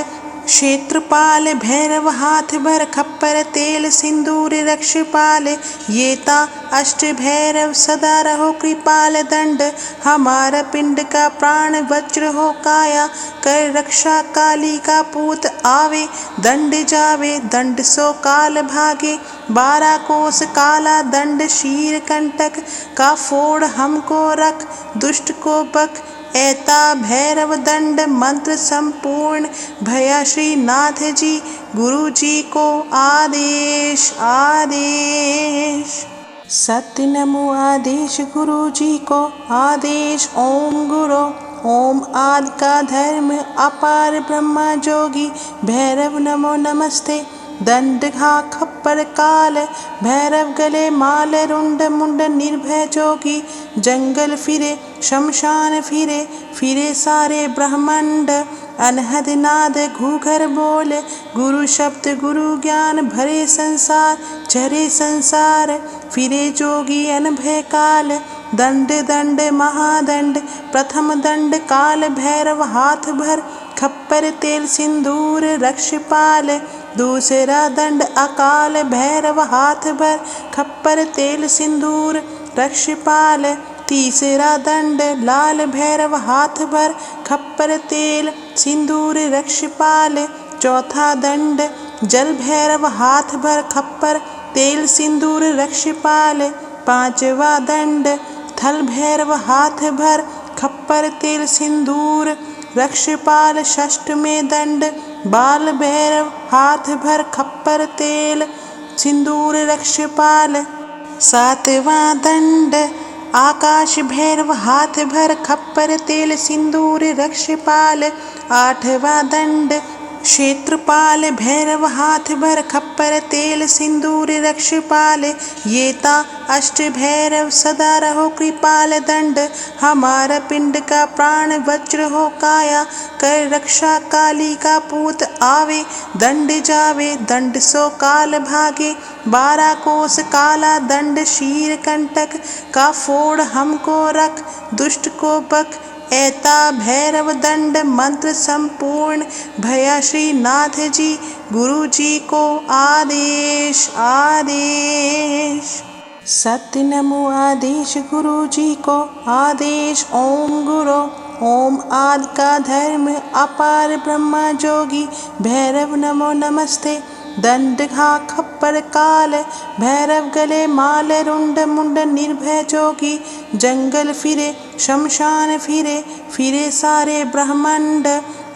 Speaker 1: क्षेत्रपाल भैरव हाथ भर खप्पर तेल सिंदूर रक्षपाल। ये ता अष्ट भैरव सदा रहो कृपाल दंड। हमारा पिंड का प्राण वज्र हो काया कर रक्षा काली का पूत आवे। दंड जावे दंड सो काल भागे 12 कोस काला दंड शीर कंटक का फोड़ हमको रख दुष्ट को बक। ऐता भैरव दंड मंत्र संपूर्ण भया श्री नाथ जी गुरु जी को आदेश आदेश। सत्य नमो आदेश गुरु जी को आदेश ओम गुरु। ओम आदि का धर्म अपार ब्रह्मा जोगी भैरव नमो नमस्ते। दंड घा खप्पर काल भैरव गले माल रुंड मुंड निर्भय जोगी। जंगल फिरे शमशान फिरे फिरे सारे ब्रह्मांड। अनहद नाद घूघर बोले गुरु शब्द गुरु ज्ञान भरे संसार झरे संसार। फिरे जोगी अनभय काल दंड दंड महादंड। प्रथम दंड काल भैरव हाथ भर खप्पर तेल सिंदूर रक्षपाल। दूसरा दंड अकाल भैरव हाथ भर खप्पर तेल सिंदूर रक्षपाल। तीसरा दंड लाल भैरव हाथ भर खप्पर तेल सिंदूर रक्षपाल। चौथा दंड जल भैरव हाथ भर खप्पर तेल सिंदूर रक्षपाल। पांचवा दंड थल भैरव हाथ भर खप्पर तेल सिंदूर रक्षपाल। षष्ठ में दंड बाल भैरव हाथ भर खप्पर तेल सिंदूर रक्षपाल। सातवां दंड आकाश भैरव हाथ भर खप्पर तेल सिंदूर रक्षपाल। आठवां दंड क्षेत्रपाल भैरव हाथ भर खप्पर तेल सिंदूर रक्षपाल। ये ता अष्ट भैरव सदा रहो कृपाल दंड। हमारा पिंड का प्राण वज्र हो काया कर रक्षा काली का पूत आवे। दंड जावे दंड सो काल भागे 12 कोस काला दंड शीर कंटक का फोड़ हमको रख दुष्ट को बक। ऐता भैरव दंड मंत्र संपूर्ण भया श्री नाथ जी गुरु जी को आदेश आदेश। सत्य नमो आदेश गुरु जी को आदेश ओम गुरु। ओम आदि का धर्म अपार ब्रह्मा जोगी भैरव नमो नमस्ते। दंड घा खप्पर काल भैरव गले माल रुंड मुंड निर्भय जोगी। जंगल फिरे शमशान फिरे फिरे सारे ब्रह्मांड।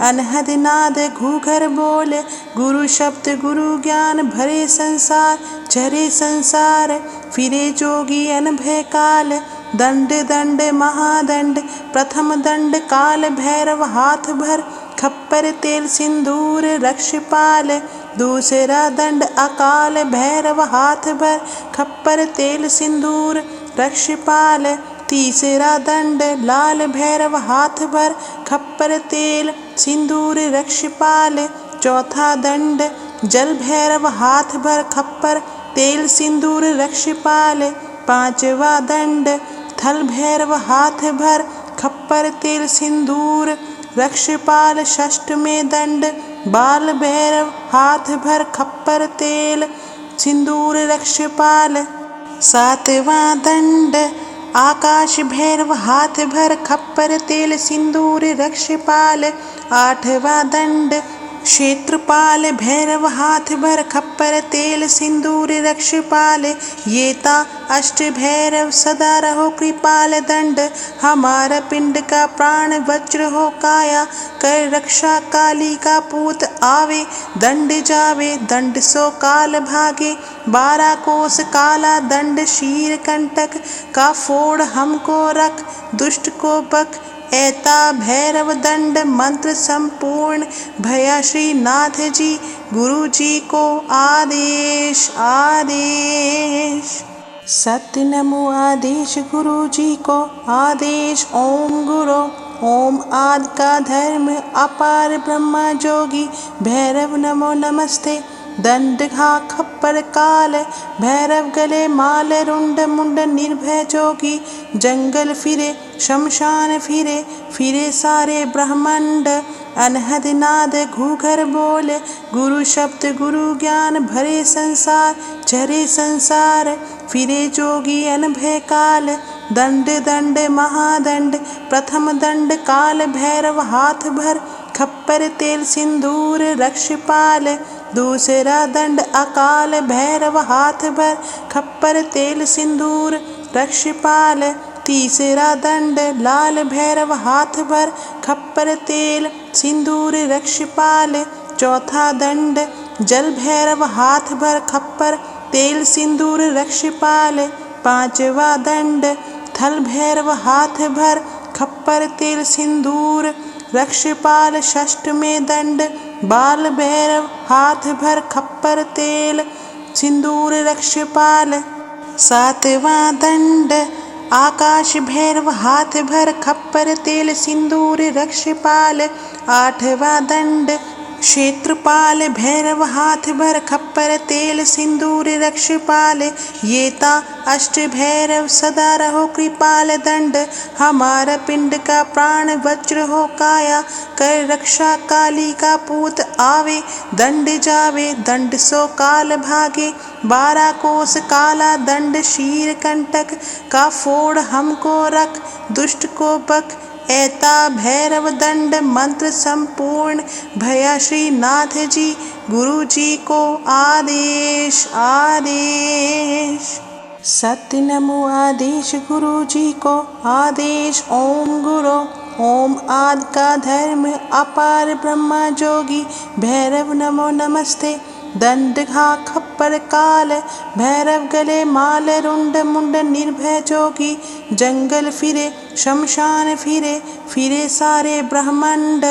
Speaker 1: अनहद नाद घूघर बोले गुरु शब्द गुरु ज्ञान भरे संसार झरे संसार। फिरे जोगी अनभय काल दंड दंड महादंड। प्रथम दंड काल भैरव हाथ भर खप्पर तेल सिंदूर रक्षपाल। दूसरा दंड अकाल भैरव हाथ भर खप्पर तेल सिंदूर रक्षपाल। तीसरा दंड लाल भैरव हाथ भर खप्पर तेल सिंदूर रक्षपाल। चौथा दंड जल भैरव हाथ भर खप्पर तेल सिंदूर रक्षपाल। पांचवा दंड थल भैरव हाथ भर खप्पर तेल सिंदूर रक्षपाल षष्ठवें दंड बाल भैरव हाथ भर खप्पर तेल सिंदूर रक्षपाल। सातवां दंड आकाश भैरव हाथ भर खप्पर तेल सिंदूर रक्षपाल। आठवां दंड क्षेत्रपाल भैरव हाथ भर खप्पर तेल सिंदूर रक्षपाल। येता अष्ट भैरव सदा रहो कृपाल दंड हमारा पिंड का प्राण वज्र हो काया कर रक्षा काली का पूत आवे दंड जावे दंड सो काल भागे 12 कोस काला दंड शीर कंटक का फोड़ हमको रख दुष्ट को बक ऐता भैरव दंड मंत्र संपूर्ण भया श्री नाथ जी गुरु जी को आदेश आदेश। सत्य नमो आदेश गुरु जी को आदेश ओम गुरु ओम आदि का धर्म अपार ब्रह्मा जोगी भैरव नमो नमस्ते। दंड घा खप्पर काल भैरव गले माल रुंड मुंड निर्भय जोगी जंगल फिरे शमशान फिरे फिरे सारे ब्रह्मांड अनहद नाद घूघर बोले गुरु शब्द गुरु ज्ञान भरे संसार झरे संसार फिरे जोगी अनभय काल दंड दंड महादंड प्रथम दंड काल भैरव हाथ भर खप्पर तेल सिंदूर रक्षपाल। दूसरा दंड अकाल भैरव हाथ भर खप्पर तेल सिंदूर रक्षपाल। तीसरा दंड लाल भैरव हाथ भर खप्पर तेल सिंदूर रक्षपाल। चौथा दंड जल भैरव हाथ भर खप्पर तेल सिंदूर रक्षपाल। पांचवा दंड थल भैरव हाथ भर खप्पर तेल सिंदूर रक्षपाल। षष्ठवें दंड बाल भैरव हाथ भर खप्पर तेल सिंदूर रक्षपाल। सातवां दंड आकाश भैरव हाथ भर खप्पर तेल सिंदूर रक्षपाल। आठवां दंड क्षेत्रपाल भैरव हाथ भर खप्पर तेल सिंदूर रक्षपाल। येता अष्ट भैरव सदा रहो कृपाल दंड हमारा पिंड का प्राण वज्र हो काया कर रक्षा काली का पूत आवे दंड जावे दंड सो काल भागे 12 कोस काला दंड शीर कंटक का फोड़ हमको रख दुष्ट को बक ऐता भैरव दंड मंत्र संपूर्ण भया श्री नाथ जी गुरु जी को आदेश आदेश। सत्य नमो आदेश गुरु जी को आदेश ओम गुरु ओम आदि का धर्म अपार ब्रह्मा जोगी भैरव नमो नमस्ते। दंड घा खप्पर काल भैरव गले माल रुंड मुंड निर्भय जोगी जंगल फिरे शमशान फिरे फिरे सारे ब्रह्मांड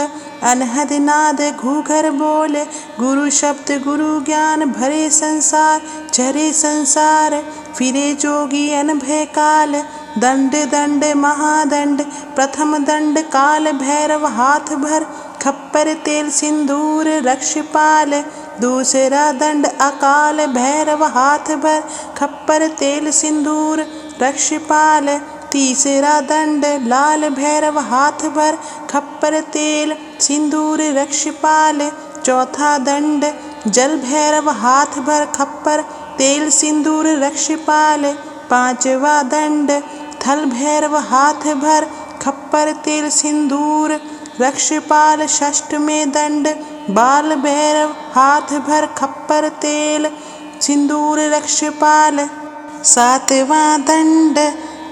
Speaker 1: अनहद नाद घूघर बोले गुरु शब्द गुरु ज्ञान भरे संसार झरे संसार फिरे जोगी अनभय काल दंड दंड महादंड प्रथम दंड काल भैरव हाथ भर खप्पर तेल सिंदूर रक्षपाल। दूसरा दंड अकाल भैरव हाथ भर खप्पर तेल सिंदूर रक्षपाल। तीसरा दंड लाल भैरव हाथ भर खप्पर तेल सिंदूर रक्षपाल। चौथा दंड जल भैरव हाथ भर खप्पर तेल सिंदूर रक्षपाल। पांचवा दंड थल भैरव हाथ भर खप्पर तेल सिंदूर रक्षपाल। षष्ठवें दंड बाल भैरव हाथ भर खप्पर तेल सिंदूर रक्षपाल। सातवां दंड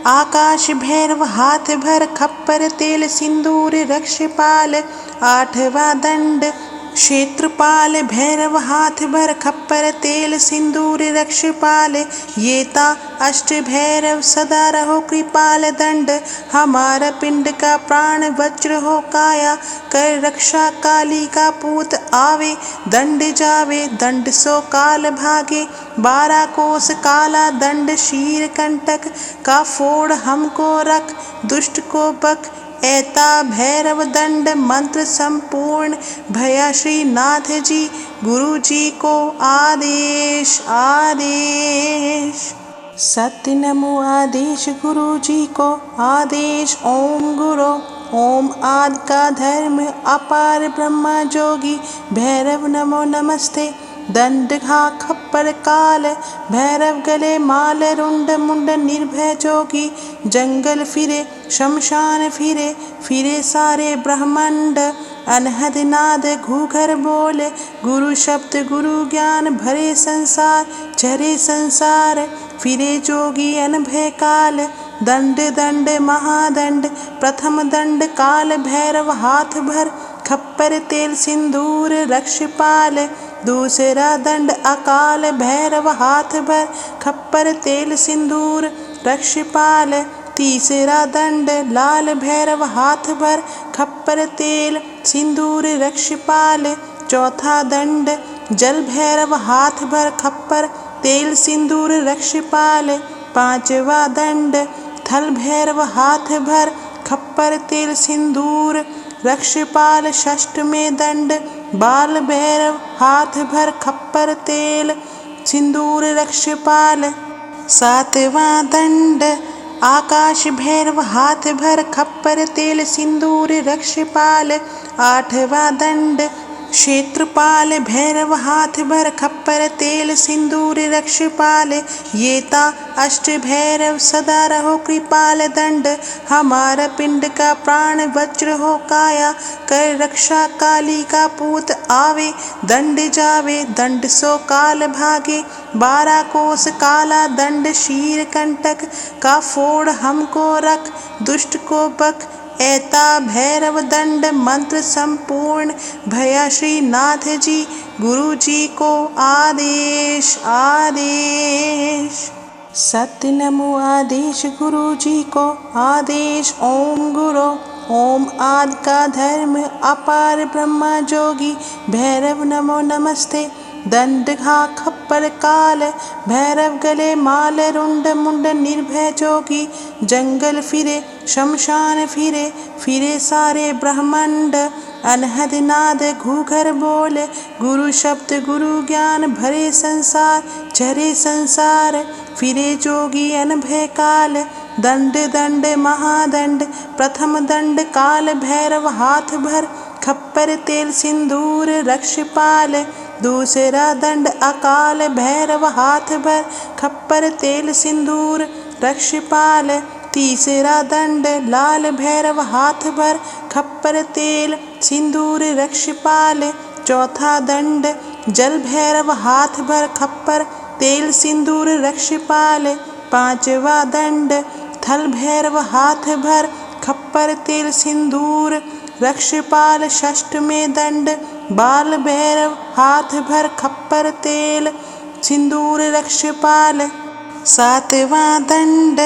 Speaker 1: आकाश भैरव हाथ भर खप्पर तेल सिंदूर रक्षपाल। आठवां दंड क्षेत्रपाल भैरव हाथ भर खप्पर तेल सिंदूर रक्षपाल। येता अष्ट भैरव सदा रहो कृपाल दंड हमारा पिंड का प्राण वज्र हो काया कर रक्षा काली का पूत आवे दंड जावे दंड सो काल भागे 12 कोस काला दंड शीर कंटक का फोड़ हमको रख दुष्ट को बक ऐता भैरव दंड मंत्र संपूर्ण भया श्री नाथ जी गुरु जी को आदेश आदेश। सत्य नमो आदेश गुरु जी को। आदेश ओम गुरु। ओम आदि का धर्म अपार ब्रह्मा जोगी भैरव नमो नमस्ते। दंड घा खप्पर काल भैरव गले माल रुंड मुंड निर्भय जोगी जंगल फिरे शमशान फिरे फिरे सारे ब्रह्मांड अनहद नाद घूघर बोले गुरु शब्द गुरु ज्ञान भरे संसार चरे संसार फिरे जोगी अनभय काल दंड दंड महादंड प्रथम दंड काल भैरव हाथ भर खप्पर तेल सिंदूर रक्षपाल दूसरा दंड अकाल भैरव हाथ भर खप्पर तेल सिंदूर रक्षपाल तीसरा दंड लाल भैरव हाथ भर खप्पर तेल सिंदूर रक्षपाल चौथा दंड जल भैरव हाथ भर खप्पर तेल सिंदूर रक्षपाल पांचवा दंड थल भैरव हाथ भर खप्पर तेल सिंदूर रक्षपाल षष्ठवें दंड बाल भैरव हाथ भर खप्पर तेल सिंदूर रक्षपाल सातवां दंड आकाश भैरव हाथ भर खप्पर तेल सिंदूर रक्षपाल आठवां दंड क्षेत्रपाल भैरव हाथ भर खप्पर तेल सिंदूर रक्षपाल ये ता अष्ट भैरव सदा रहो कृपाल दंड हमारा पिंड का प्राण वज्र हो काया कर रक्षा काली का पूत आवे दंड जावे दंड सो काल भागे 12 कोस काला दंड शीर कंटक का फोड़ हमको रख दुष्ट को बक ऐता भैरव दंड मंत्र संपूर्ण भया श्री नाथ जी गुरु जी को आदेश आदेश। सत्य नमो आदेश गुरु जी को। आदेश ओम गुरु। ओम आदि का धर्म अपार ब्रह्मा जोगी भैरव नमो नमस्ते। दंड घा खप्पर काल भैरव गले माल रुंड मुंड निर्भय जोगी जंगल फिरे शमशान फिरे फिरे सारे ब्रह्मांड अनहद नाद घूघर बोले गुरु शब्द गुरु ज्ञान भरे संसार चरे संसार फिरे जोगी अनभय काल दंड दंड महादंड प्रथम दंड काल भैरव हाथ भर खप्पर तेल सिंदूर रक्षपाल दूसरा दंड अकाल भैरव हाथ भर खप्पर तेल सिंदूर रक्षपाल तीसरा दंड लाल भैरव हाथ भर खप्पर तेल सिंदूर रक्षपाल चौथा दंड जल भैरव हाथ भर खप्पर तेल सिंदूर रक्षपाल पांचवा दंड थल भैरव हाथ भर खप्पर तेल सिंदूर रक्षपाल षष्ठवें दंड बाल भैरव हाथ भर खप्पर तेल सिंदूर रक्षपाल सातवां दंड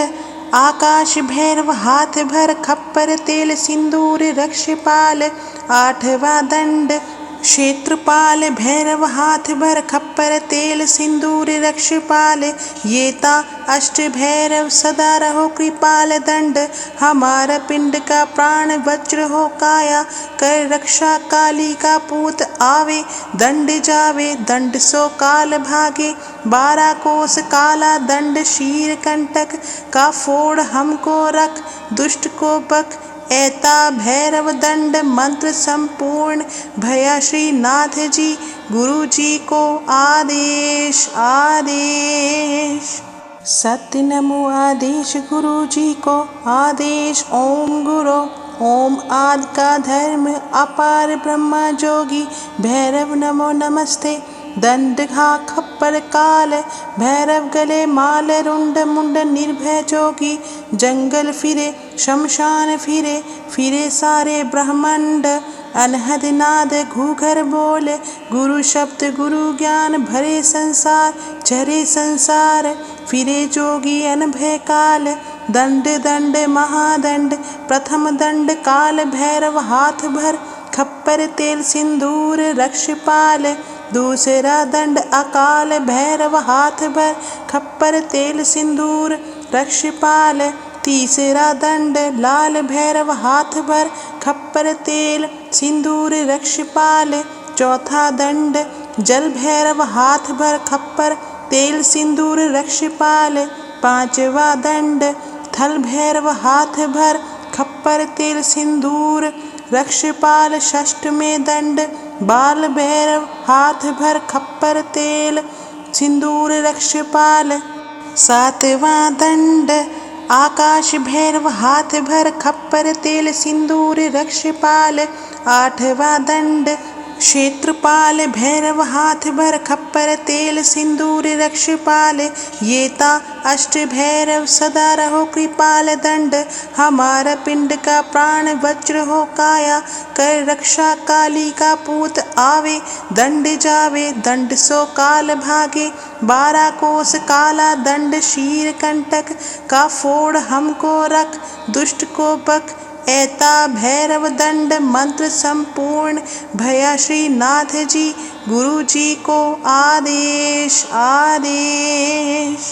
Speaker 1: आकाश भैरव हाथ भर खप्पर तेल सिंदूर रक्षपाल आठवां दंड क्षेत्रपाल भैरव हाथ भर खप्पर तेल सिंदूर रक्षपाल ये ता अष्ट भैरव सदा रहो कृपाल दंड हमारा पिंड का प्राण वज्र हो काया कर रक्षा काली का पूत आवे दंड जावे दंड सो काल भागे 12 कोस काला दंड शीर कंटक का फोड़ हमको रख दुष्ट को बक ऐता भैरव दंड मंत्र संपूर्ण भया श्री नाथ जी गुरु जी को आदेश आदेश। सत्य नमो आदेश गुरु जी को। आदेश ओम गुरु। ओम आदि का धर्म अपार ब्रह्मा जोगी भैरव नमो नमस्ते। दंड घा खप्पर काल भैरव गले माल रुंड मुंड निर्भय जोगी जंगल फिरे शमशान फिरे फिरे सारे ब्रह्मांड अनहद नाद घूघर बोले गुरु शब्द गुरु ज्ञान भरे संसार चरे संसार फिरे जोगी अनभय काल दंड दंड महादंड प्रथम दंड काल भैरव हाथ भर खप्पर तेल सिंदूर रक्षपाल दूसरा दंड अकाल भैरव हाथ भर खप्पर तेल सिंदूर रक्षपाल तीसरा दंड लाल भैरव हाथ भर खप्पर तेल सिंदूर रक्षपाल चौथा दंड जल भैरव हाथ भर खप्पर तेल सिंदूर रक्षपाल पांचवा दंड थल भैरव हाथ भर खप्पर तेल सिंदूर रक्षपाल षष्ठ में दंड बाल भैरव हाथ भर खप्पर तेल सिंदूर रक्षपाल। सातवां दंड आकाश भैरव हाथ भर खप्पर तेल सिंदूर रक्षपाल। आठवां दंड क्षेत्रपाल भैरव हाथ भर खप्पर तेल सिंदूर रक्षपाल। ये ता अष्ट भैरव सदा रहो कृपाल दंड हमारा पिंड का प्राण वज्र हो काया कर रक्षा काली का पूत आवे दंड जावे दंड सो काल भागे 12 कोस काला दंड शीर कंटक का फोड़ हमको रख दुष्ट को बक ऐता भैरव दंड मंत्र संपूर्ण भया श्री नाथ जी गुरु जी को आदेश आदेश।